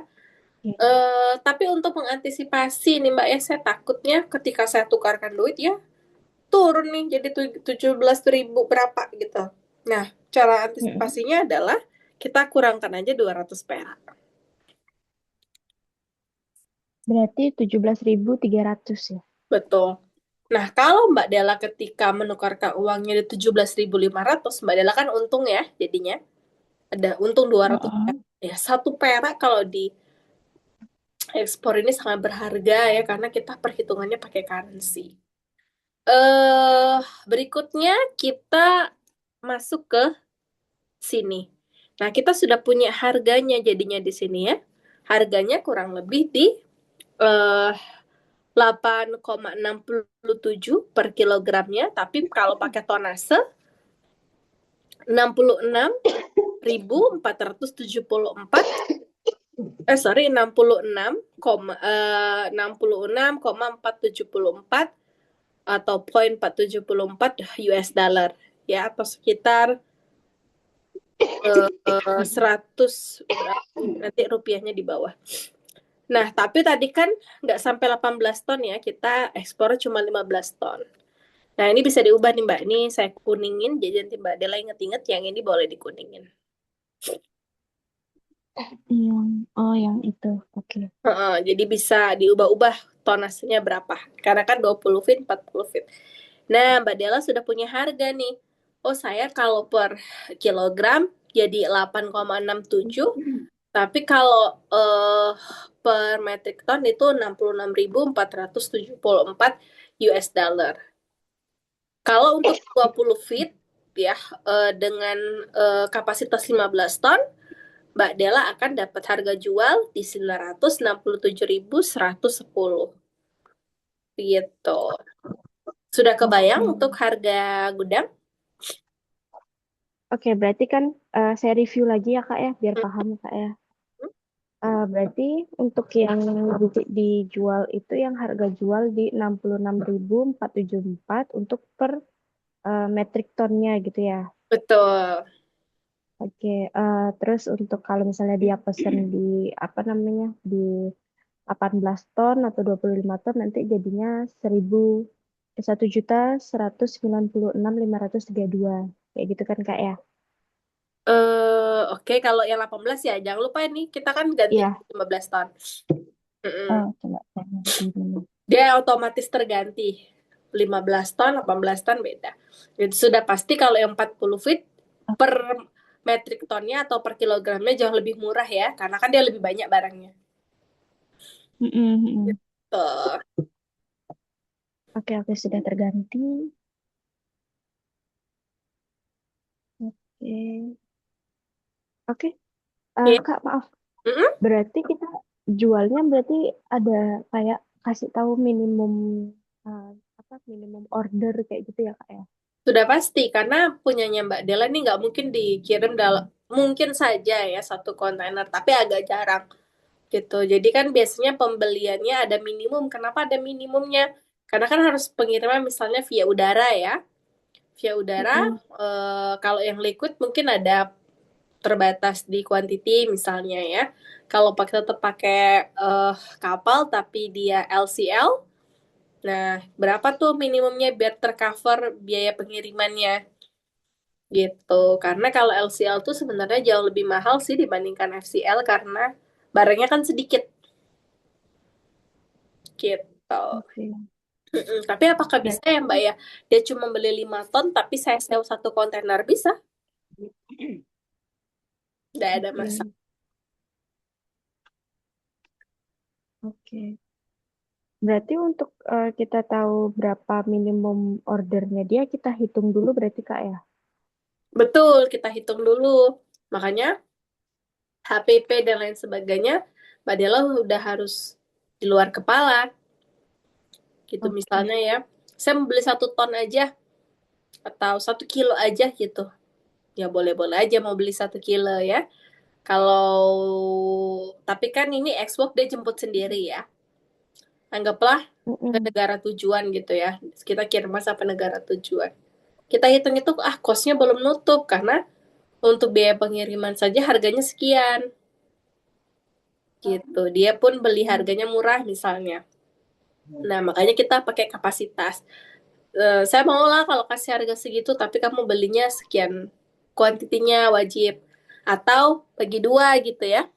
Ya. Tapi untuk mengantisipasi nih Mbak ya, saya takutnya ketika saya tukarkan duit ya turun nih jadi 17.000 berapa gitu. Nah, cara Mm-mm. antisipasinya adalah kita kurangkan aja 200 perak. Berarti 17.300 ya. Betul. Nah, kalau Mbak Dela ketika menukarkan uangnya di 17.500, Mbak Dela kan untung ya jadinya. Ada untung 200 perak. Heeh. Ya, satu perak kalau di ekspor ini sangat berharga ya karena kita perhitungannya pakai currency. Berikutnya kita masuk ke sini. Nah, kita sudah punya harganya jadinya di sini ya. Harganya kurang lebih di eh, 8,67 per kilogramnya, tapi kalau pakai tonase 66.474, sorry, 66,474 atau 0,474 US dollar ya, atau sekitar 100 berapa nanti rupiahnya di bawah. Nah, tapi tadi kan nggak sampai 18 ton ya, kita ekspor cuma 15 ton. Nah, ini bisa diubah nih Mbak. Ini saya kuningin, jadi nanti Mbak Dela inget-inget yang ini boleh dikuningin. Yang itu. Oke. Heeh, jadi bisa diubah-ubah tonasenya berapa. Karena kan 20 feet, 40 feet. Nah, Mbak Dela sudah punya harga nih. Oh, saya kalau per kilogram jadi 8,67. Tapi kalau per metric ton itu 66.474 US dollar. Kalau untuk 20 feet ya, dengan kapasitas 15 ton, Mbak Dela akan dapat harga jual di 967.110 gitu. Sudah kebayang Oke. untuk harga gudang? Oke, berarti kan saya review lagi ya Kak ya, biar paham Kak ya. Berarti untuk yang dijual itu yang harga jual di 66.474 untuk per metrik tonnya gitu ya. Betul. Oke, terus untuk kalau misalnya dia pesen di apa namanya di 18 ton atau 25 ton nanti jadinya 1.196.532 kayak gitu kan Kak ya? Oke, kalau yang 18 ya jangan lupa ini kita kan ganti Iya. 15 ton. Mm-mm. Coba saya nanti dulu. Dia otomatis terganti. 15 ton, 18 ton beda. Itu sudah pasti kalau yang 40 feet per metrik tonnya atau per kilogramnya jauh lebih murah ya, karena kan dia lebih banyak barangnya. Mm-mm, mm-mm. Tuh. Oke, oke sudah terganti. Oke, oke. Ya. Kak, maaf. Mm-mm. Berarti kita jualnya berarti ada kayak kasih tahu minimum eh, apa minimum order kayak gitu ya Kak ya? Sudah pasti, karena punyanya Mbak Dela ini nggak mungkin dikirim dalam, mungkin saja ya satu kontainer, tapi agak jarang gitu. Jadi kan biasanya pembeliannya ada minimum. Kenapa ada minimumnya? Karena kan harus pengiriman misalnya via udara ya. Via udara, Mm-mm, kalau yang liquid mungkin ada terbatas di quantity misalnya ya. Kalau pakai tetap pakai kapal tapi dia LCL, nah berapa tuh minimumnya biar tercover biaya pengirimannya gitu. Karena kalau LCL tuh sebenarnya jauh lebih mahal sih dibandingkan FCL karena barangnya kan sedikit gitu. oke. Tapi apakah bisa ya Mbak Berarti ya? Dia cuma beli 5 ton tapi saya sewa satu kontainer bisa? Tidak ada masalah. oke, oke. Berarti untuk kita tahu berapa minimum ordernya dia, kita hitung dulu berarti Kak ya? Betul, kita hitung dulu. Makanya HPP dan lain sebagainya, Mbak Dela udah harus di luar kepala gitu Oke. misalnya ya. Saya mau beli 1 ton aja atau 1 kilo aja gitu. Ya boleh-boleh aja mau beli 1 kilo ya. Kalau tapi kan ini Xbox dia jemput sendiri ya. Anggaplah ke Mm-mm. negara tujuan gitu ya. Kita kirim masa ke negara tujuan. Kita hitung itu kosnya belum nutup karena untuk biaya pengiriman saja harganya sekian gitu. Dia pun beli harganya murah misalnya. Nah, makanya kita pakai kapasitas. Saya mau lah kalau kasih harga segitu, tapi kamu belinya sekian kuantitinya wajib. Atau bagi dua gitu ya.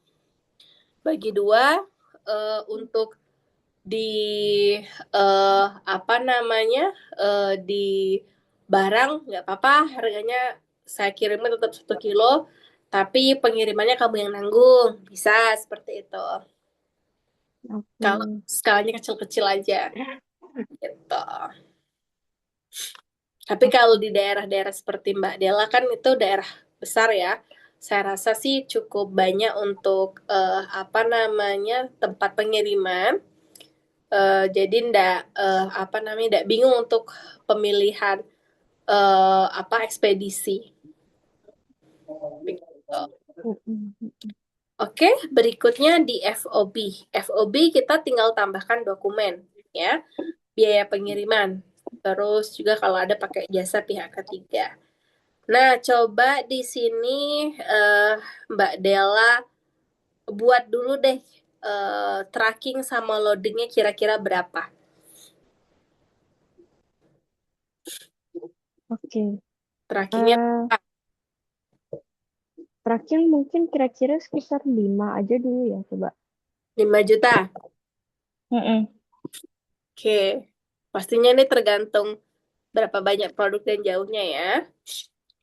Bagi dua untuk di apa namanya di barang nggak apa-apa harganya saya kirimnya tetap 1 kilo, tapi pengirimannya kamu yang nanggung. Bisa seperti itu. Oke. Kalau skalanya kecil-kecil aja gitu. Tapi kalau di daerah-daerah seperti Mbak Dela kan itu daerah besar ya. Saya rasa sih cukup banyak untuk apa namanya tempat pengiriman. Jadi ndak apa namanya ndak bingung untuk pemilihan apa ekspedisi. Begitu. Mm-mm. Oke, berikutnya di FOB. FOB kita tinggal tambahkan dokumen ya, biaya pengiriman. Terus juga kalau ada pakai jasa pihak ketiga. Nah, coba di sini eh, Mbak Della buat dulu deh tracking sama loadingnya kira-kira berapa. Oke. Trackingnya Eh, terakhir mungkin kira-kira sekitar 5 aja dulu ya, coba. 5 juta. Mm-mm. Oke, pastinya ini tergantung berapa banyak produk dan jauhnya ya.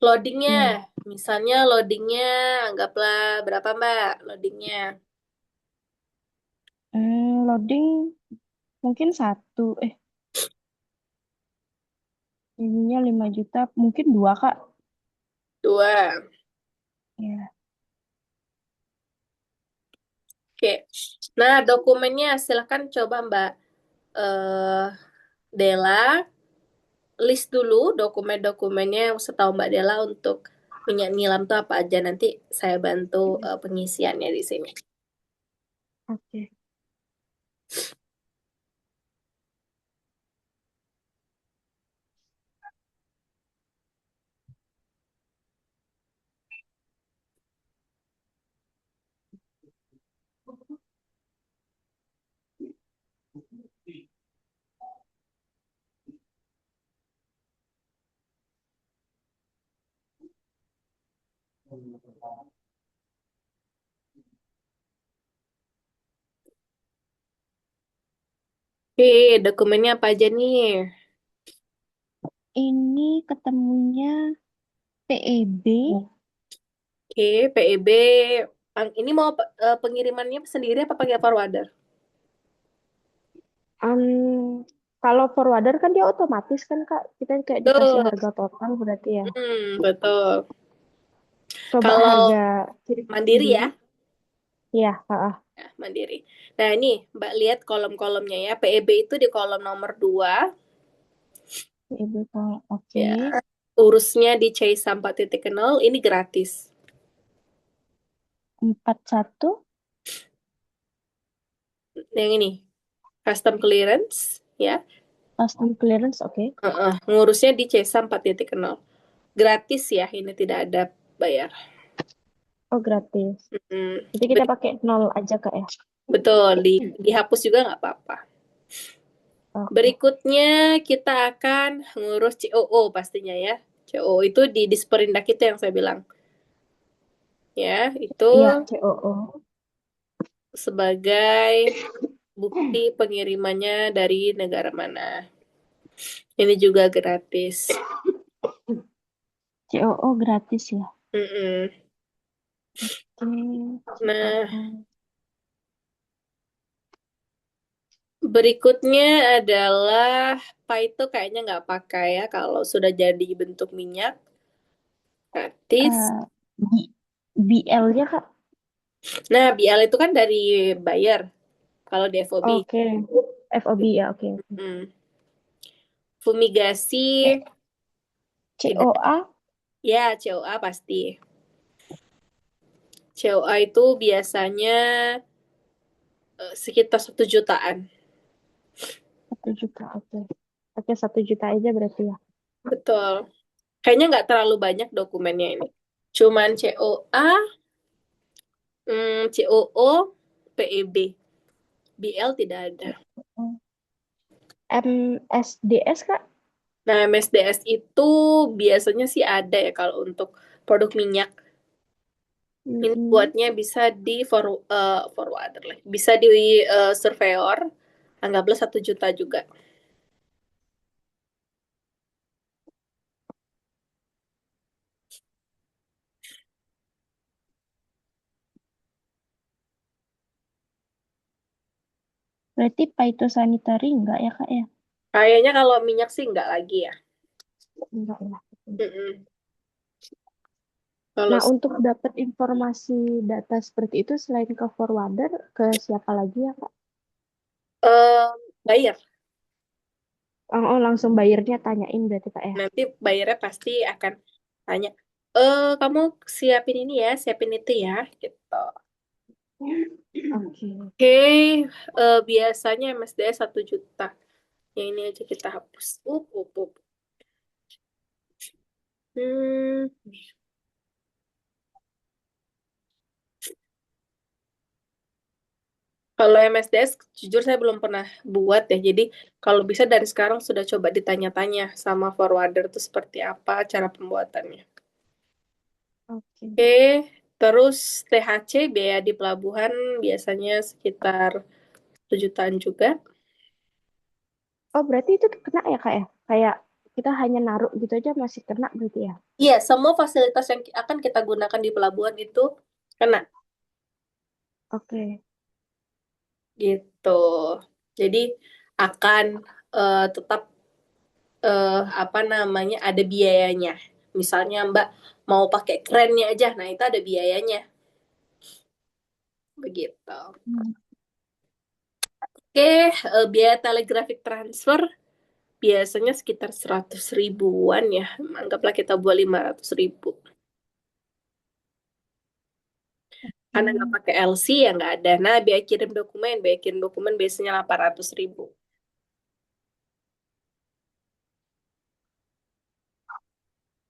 Loadingnya, Iya. misalnya loadingnya anggaplah berapa Mbak loadingnya? Loading mungkin satu, ininya 5 juta, mungkin dua, Kak. 2. Ya. Oke. Nah, dokumennya silahkan coba Mbak eh Dela list dulu dokumen-dokumennya yang setahu Mbak Dela untuk minyak nilam tuh apa aja. Nanti saya bantu pengisiannya di sini. Oke. Oke, dokumennya apa aja nih? Ini ketemunya PEB. Oke, PEB. Ini mau pengirimannya sendiri apa pakai forwarder? Kalau forwarder kan dia otomatis kan Kak, kita kayak dikasih Betul. harga total berarti ya. Betul. Coba Kalau harga kirim mandiri dulu. ya, Iya, heeh. ya, mandiri. Nah, ini Mbak lihat kolom-kolomnya ya. PEB itu di kolom nomor 2. PEB Kak. Oke. Ya. Urusnya di Chase 4.0 ini gratis. 41 Yang ini, custom clearance ya. custom clearance, oke. Ngurusnya di Chase 4.0. Gratis ya, ini tidak ada bayar. Oh, gratis. Mm-mm. Jadi kita pakai nol aja Kak ya. Betul, dihapus juga nggak apa-apa. Oke. Berikutnya kita akan ngurus COO pastinya ya. COO itu di Disperindak itu yang saya bilang. Ya, itu Iya, COO. sebagai bukti pengirimannya dari negara mana. Ini juga gratis. COO gratis ya. Mm-mm. Oke, Nah, COO. Berikutnya adalah pai itu kayaknya nggak pakai ya kalau sudah jadi bentuk minyak. Gratis. Eh, B- BL-nya Kak? Nah, BL itu kan dari buyer kalau di FOB. Oke, FOB ya, oke. Hmm. Fumigasi tidak. COA? Ya, COA pasti. COA itu biasanya sekitar 1 jutaan. 1 juta, oke. Oke, 1 juta aja berarti ya. Betul. Kayaknya nggak terlalu banyak dokumennya ini. Cuman COA, COO, PEB. BL tidak ada. MSDS Kak? Nah, MSDS itu biasanya sih ada ya kalau untuk produk minyak. Ini Mm-mm. buatnya bisa di forwarder lah. Bisa di surveyor. Anggaplah 1 juta juga. Berarti phytosanitary enggak ya Kak ya? Kayaknya kalau minyak sih nggak lagi ya. Enggak ya. Mm-mm. Kalau Nah, untuk dapat informasi data seperti itu selain ke forwarder, ke siapa lagi ya Kak? eh, bayar, Oh, langsung bayarnya tanyain berarti Kak ya? nanti bayarnya pasti akan tanya, kamu siapin ini ya, siapin itu ya, gitu. Oke. Oke, biasanya MSD 1 juta. Yang ini aja kita hapus. Up. Hmm, Kalau MSDS, jujur saya belum pernah buat ya. Jadi kalau bisa dari sekarang sudah coba ditanya-tanya sama forwarder itu seperti apa cara pembuatannya. Oke. Oke, terus THC biaya di pelabuhan biasanya sekitar 1 jutaan juga. Oh, berarti itu kena ya Kak ya? Kayak kita hanya naruh gitu aja masih kena berarti ya? Iya, semua fasilitas yang akan kita gunakan di pelabuhan itu kena Oke. gitu. Jadi akan tetap apa namanya ada biayanya. Misalnya Mbak mau pakai kerennya aja, nah itu ada biayanya. Begitu. Hmm. Oke, biaya telegraphic transfer biasanya sekitar 100 ribuan ya. Anggaplah kita buat 500 ribu. Karena nggak Hmm. pakai LC ya nggak ada. Nah, biaya kirim dokumen biasanya 800 ribu.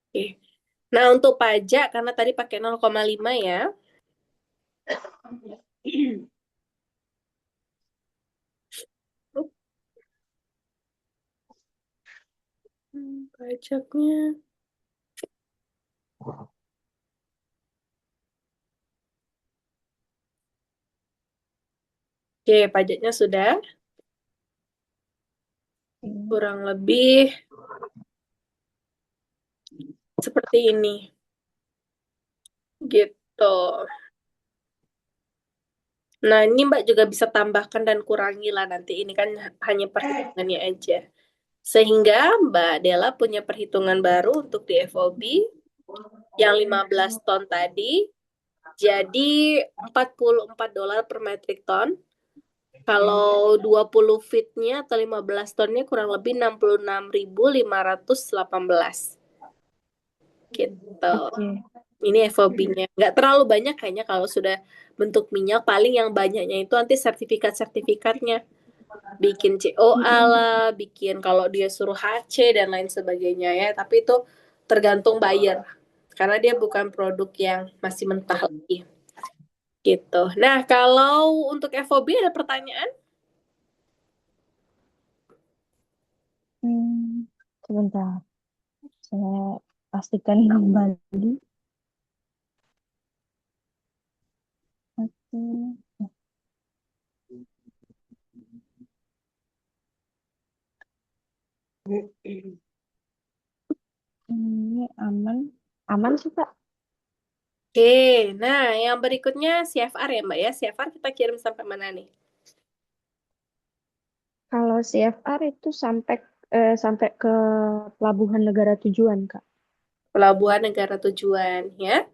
Oke. Nah, untuk pajak, karena tadi pakai 0,5 ya. Pajaknya. Oke, pajaknya sudah Hmm. kurang lebih seperti ini. Gitu. Nah, ini Mbak juga bisa tambahkan dan kurangi lah nanti. Ini kan hanya perhitungannya aja. Sehingga Mbak Dela punya perhitungan baru untuk di FOB yang 15 ton tadi jadi $44 per metric ton. Kalau 20 fitnya atau 15 tonnya kurang lebih 66.518 gitu. Oke. Ini FOB-nya. Nggak terlalu banyak kayaknya kalau sudah bentuk minyak. Paling yang banyaknya itu nanti sertifikat-sertifikatnya. Bikin COA Mm-mm. lah, bikin kalau dia suruh HC dan lain sebagainya ya. Tapi itu tergantung buyer. Karena dia bukan produk yang masih mentah lagi. Gitu. Nah, kalau untuk FOB ada pertanyaan? Hmm. Sebentar, saya pastikan kembali. Oke. Ini aman. Aman sih, Kak. Oke, nah yang berikutnya CFR ya Mbak ya. CFR kita kirim sampai mana nih? Kalau CFR itu sampai ke pelabuhan negara tujuan, Kak. Pelabuhan negara tujuan ya.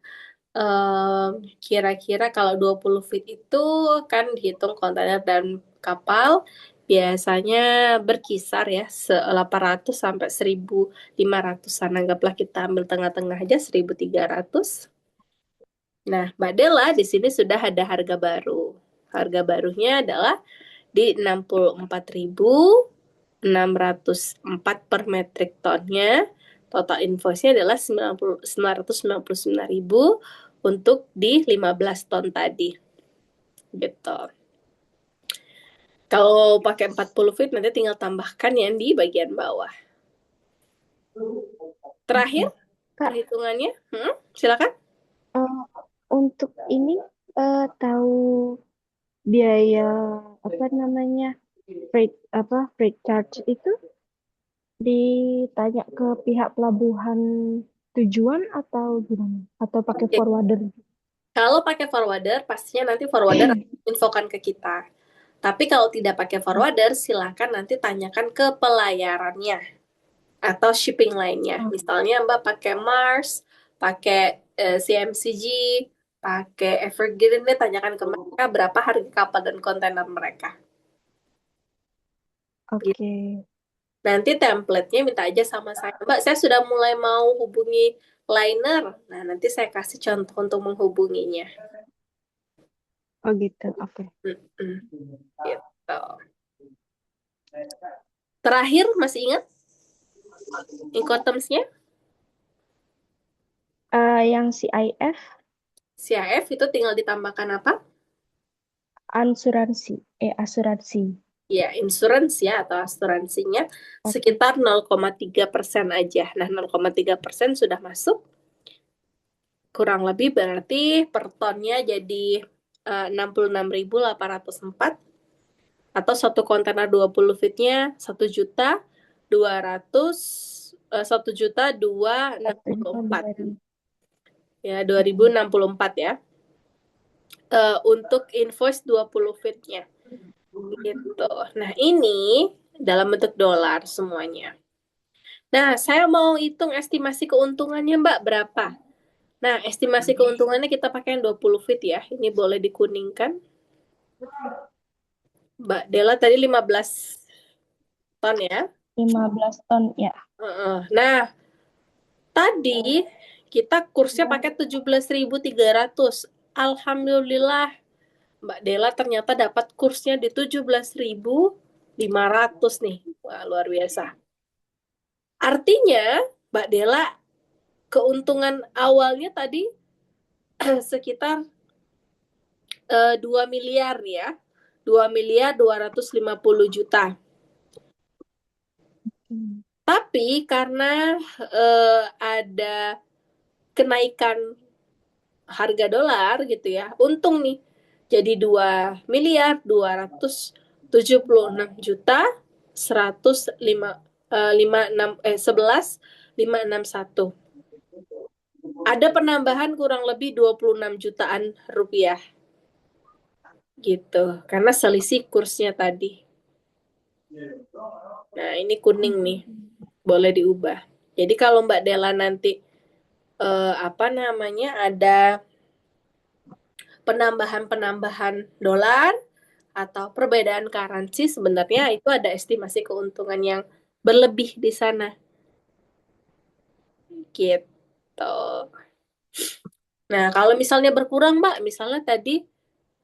Em, Kira-kira kalau 20 feet itu kan dihitung kontainer dan kapal biasanya berkisar ya 800 sampai 1.500-an. Anggaplah kita ambil tengah-tengah aja 1.300. Nah, Mbak Della di sini sudah ada harga baru. Harga barunya adalah di 64.604 per metrik tonnya. Total invoice-nya adalah 999.000 untuk di 15 ton tadi. Gitu. Kalau pakai 40 feet nanti tinggal tambahkan yang di bagian bawah. Oke. Terakhir Kak, perhitungannya, silakan. eh, untuk ini tahu biaya apa namanya freight charge itu ditanya ke pihak pelabuhan tujuan atau gimana? Atau pakai Oke, forwarder? kalau pakai forwarder, pastinya nanti forwarder akan infokan ke kita. Tapi kalau tidak pakai forwarder, silakan nanti tanyakan ke pelayarannya atau shipping lainnya. Oh, Misalnya Mbak pakai Mars, pakai CMCG, pakai Evergreen, nih tanyakan ke mereka berapa harga kapal dan kontainer mereka. Gitu. oke. Nanti template-nya minta aja sama saya. Mbak, saya sudah mulai mau hubungi liner. Nah, nanti saya kasih contoh untuk menghubunginya. Oh gitu. Oke. Mm-mm, gitu. Terakhir, masih ingat Incoterms-nya? Yang CIF CIF itu tinggal ditambahkan apa? asuransi. Ya, insurance ya atau asuransinya Oke. sekitar 0,3% aja. Nah, 0,3% sudah masuk. Kurang lebih berarti per tonnya jadi 66.804 atau satu kontainer 20 feetnya 1.200.000 Satu juta 1.264 dua ribu. ya 2064 ya. Untuk invoice 20 feetnya gitu. Nah, ini dalam bentuk dolar semuanya. Nah, saya mau hitung estimasi keuntungannya, Mbak, berapa? Nah, estimasi keuntungannya kita pakai yang 20 feet ya. Ini boleh dikuningkan. Mbak Dela tadi 15 ton ya. 15 ton ya. Nah, tadi kita kursnya pakai 17.300. Alhamdulillah, Mbak Dela ternyata dapat kursnya di 17.500 nih. Wah, luar biasa. Artinya, Mbak Dela keuntungan awalnya tadi sekitar 2 miliar ya. 2.250.000.000. Hmm. Tapi karena ada kenaikan harga dolar gitu ya, untung nih. Jadi 2.276.105 11.561. Ada penambahan kurang lebih 26 jutaan rupiah gitu karena selisih kursnya tadi. Nah, ini kuning nih, boleh diubah. Jadi kalau Mbak Dela nanti apa namanya ada penambahan-penambahan dolar atau perbedaan currency sebenarnya itu ada estimasi keuntungan yang berlebih di sana gitu. Nah, kalau misalnya berkurang, Mbak, misalnya tadi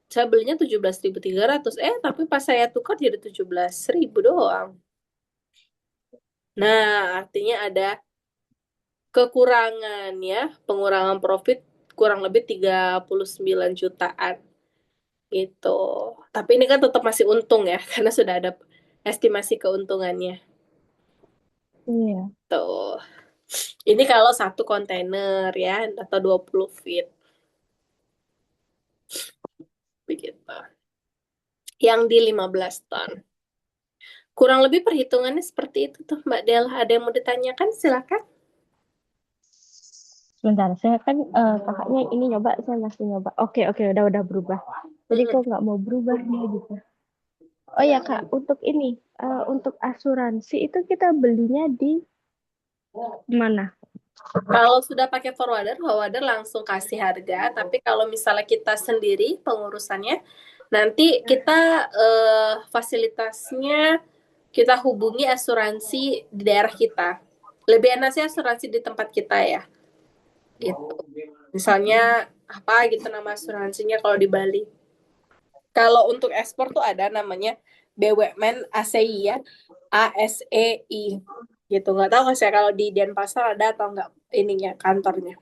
saya belinya 17.300, tapi pas saya tukar jadi 17.000 doang. Nah, artinya ada kekurangan ya, pengurangan profit kurang lebih 39 jutaan gitu. Tapi ini kan tetap masih untung ya, karena sudah ada estimasi keuntungannya. Iya. Tuh. Ini kalau satu kontainer ya, atau 20 feet. Begitu. Yang di 15 ton. Kurang lebih perhitungannya seperti itu tuh Mbak Del. Ada yang mau ditanyakan? Silakan. Sebentar, saya kan kakaknya ini nyoba, saya masih nyoba. Oke, oke, udah berubah. Jadi Mm-mm. kok nggak mau berubah nih gitu. Oh ya Kak, untuk ini, untuk asuransi itu kita belinya di mana? Kalau sudah pakai forwarder, forwarder langsung kasih harga. Tapi kalau misalnya kita sendiri pengurusannya, nanti kita fasilitasnya kita hubungi asuransi di daerah kita. Lebih enak sih asuransi di tempat kita ya. Gitu. Misalnya apa gitu nama asuransinya kalau di Bali. Kalau untuk ekspor tuh ada namanya BUMN ASEI ya, ASEI gitu. Nggak tahu sih kalau di Denpasar ada atau nggak ininya kantornya.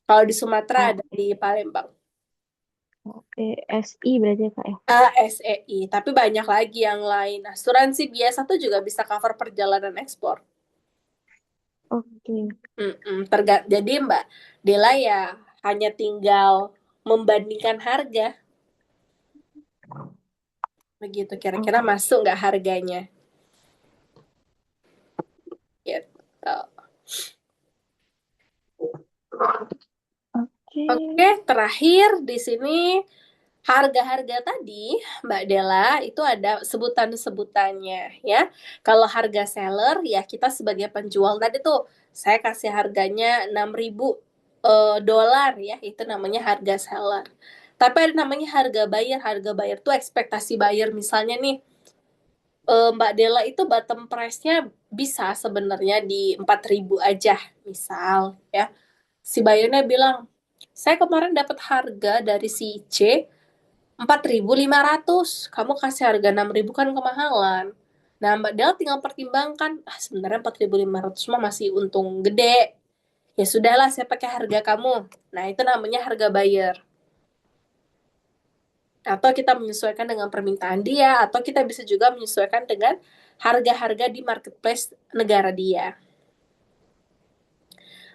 Kalau di Sumatera Oh, ada di Palembang. SI berarti ya, Kak ya? ASEI, tapi banyak lagi yang lain. Asuransi biasa tuh juga bisa cover perjalanan ekspor. Oke. Jadi Mbak Dela ya hanya tinggal membandingkan harga, begitu Oh, kira-kira masuk nggak harganya, gitu. oke. Oke, terakhir di sini harga-harga tadi, Mbak Dela, itu ada sebutan-sebutannya ya. Kalau harga seller, ya kita sebagai penjual tadi tuh, saya kasih harganya 6.000 dolar ya, itu namanya harga seller. Tapi ada namanya harga buyer. Harga buyer tuh ekspektasi buyer. Misalnya nih, Mbak Dela itu bottom price-nya bisa sebenarnya di 4.000 aja, misal ya. Si buyernya bilang, saya kemarin dapat harga dari si C 4.500, kamu kasih harga 6.000 kan kemahalan. Nah, Mbak Del tinggal pertimbangkan, sebenarnya 4.500 mah masih untung gede. Ya sudahlah, saya pakai harga kamu. Nah, itu namanya harga buyer. Atau kita menyesuaikan dengan permintaan dia, atau kita bisa juga menyesuaikan dengan harga-harga di marketplace negara dia.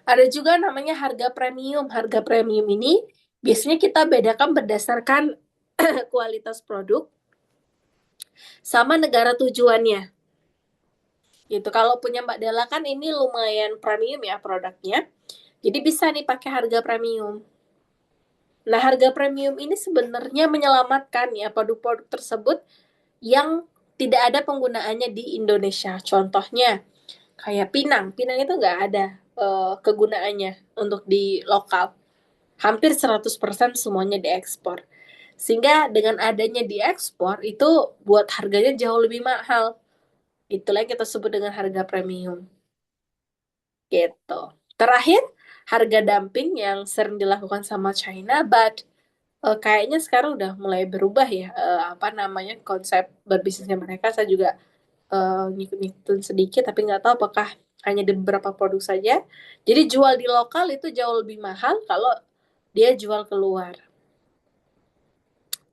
Ada juga namanya harga premium. Harga premium ini biasanya kita bedakan berdasarkan kualitas produk sama negara tujuannya. Gitu. Kalau punya Mbak Della kan ini lumayan premium ya produknya. Jadi bisa nih pakai harga premium. Nah, harga premium ini sebenarnya menyelamatkan ya produk-produk tersebut yang tidak ada penggunaannya di Indonesia. Contohnya kayak pinang. Pinang itu nggak ada kegunaannya untuk di lokal. Hampir 100% semuanya diekspor. Sehingga dengan adanya diekspor itu buat harganya jauh lebih mahal. Itulah yang kita sebut dengan harga premium. Gitu. Terakhir, harga dumping yang sering dilakukan sama China, but kayaknya sekarang udah mulai berubah ya, apa namanya, konsep berbisnisnya mereka. Saya juga ngikut-ngikutin sedikit, tapi nggak tahu apakah hanya di beberapa produk saja. Jadi jual di lokal itu jauh lebih mahal kalau dia jual keluar.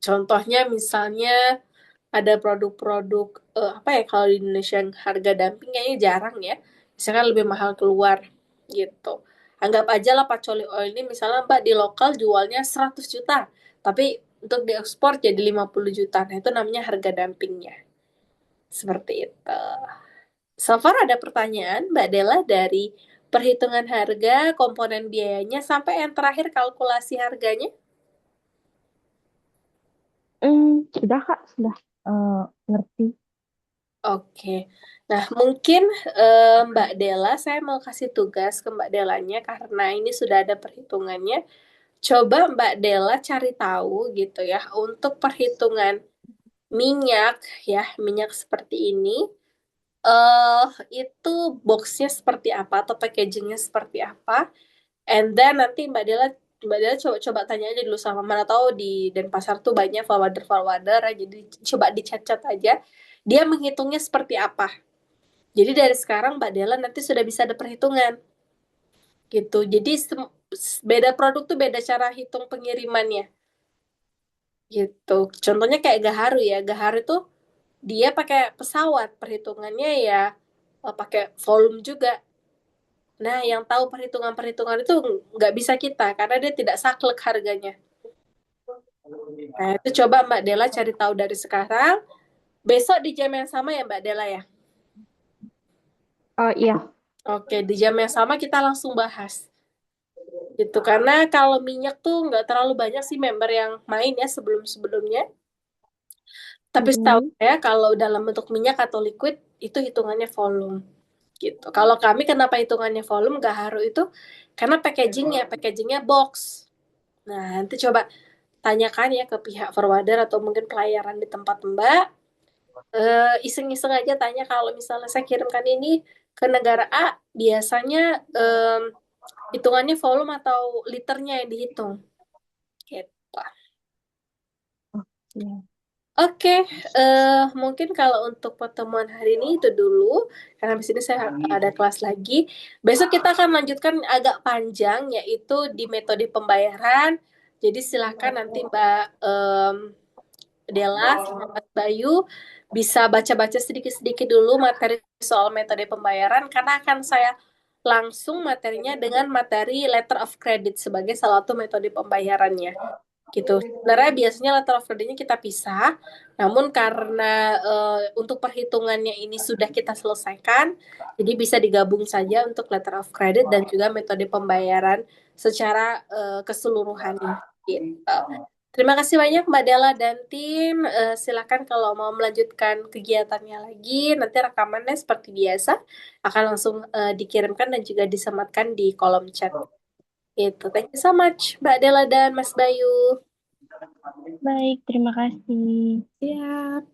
Contohnya misalnya ada produk-produk apa ya kalau di Indonesia yang harga dumping kayaknya jarang ya. Misalkan lebih mahal keluar gitu. Anggap aja lah Pacoli Oil ini misalnya Mbak di lokal jualnya 100 juta, tapi untuk diekspor jadi 50 juta. Nah, itu namanya harga dumpingnya. Seperti itu. So far ada pertanyaan Mbak Della dari perhitungan harga, komponen biayanya, sampai yang terakhir kalkulasi harganya? Sudah Kak, sudah ngerti. Oke. Nah, mungkin Mbak Della, saya mau kasih tugas ke Mbak Delanya karena ini sudah ada perhitungannya. Coba Mbak Della cari tahu gitu ya untuk perhitungan minyak ya, minyak seperti ini eh itu boxnya seperti apa atau packagingnya seperti apa. And then nanti Mbak Della coba tanya aja dulu sama mana tahu di Denpasar tuh banyak forwarder-forwarder, jadi coba dicatat aja dia menghitungnya seperti apa. Jadi dari sekarang Mbak Della nanti sudah bisa ada perhitungan gitu. Jadi beda produk tuh beda cara hitung pengirimannya gitu. Contohnya kayak Gaharu ya. Gaharu tuh dia pakai pesawat, perhitungannya ya pakai volume juga. Nah, yang tahu perhitungan-perhitungan itu nggak bisa kita karena dia tidak saklek harganya. Nah, itu coba Mbak Della cari tahu dari sekarang. Besok di jam yang sama ya Mbak Della ya. Oh iya. Oke, di jam yang sama kita langsung bahas. Gitu, karena kalau minyak tuh nggak terlalu banyak sih member yang main ya sebelum-sebelumnya. Tapi setahu Mm-mm. saya kalau dalam bentuk minyak atau liquid itu hitungannya volume gitu. Kalau kami kenapa hitungannya volume gaharu itu karena packagingnya box. Nah, nanti coba tanyakan ya ke pihak forwarder atau mungkin pelayaran di tempat Mbak. Iseng-iseng aja tanya kalau misalnya saya kirimkan ini ke negara A, biasanya hitungannya volume atau liternya yang dihitung. Gitu. Iya. Oke, mungkin kalau untuk pertemuan hari ini itu dulu, karena habis ini saya ada kelas lagi. Besok kita akan lanjutkan agak panjang, yaitu di metode pembayaran. Jadi silakan nanti Mbak Dela sama Mas Bayu bisa baca-baca sedikit-sedikit dulu materi soal metode pembayaran, karena akan saya langsung materinya dengan materi letter of credit sebagai salah satu metode pembayarannya gitu. Sebenarnya biasanya letter of credit-nya kita pisah, namun karena untuk perhitungannya ini sudah kita selesaikan, jadi bisa digabung saja untuk letter of credit dan juga metode pembayaran secara keseluruhannya. Gitu. Terima kasih banyak Mbak Della dan tim. Silakan kalau mau melanjutkan kegiatannya lagi, nanti rekamannya seperti biasa akan langsung dikirimkan dan juga disematkan di kolom chat. Itu. Thank you so much Mbak Della dan Mas Bayu. Baik, terima kasih. Siap.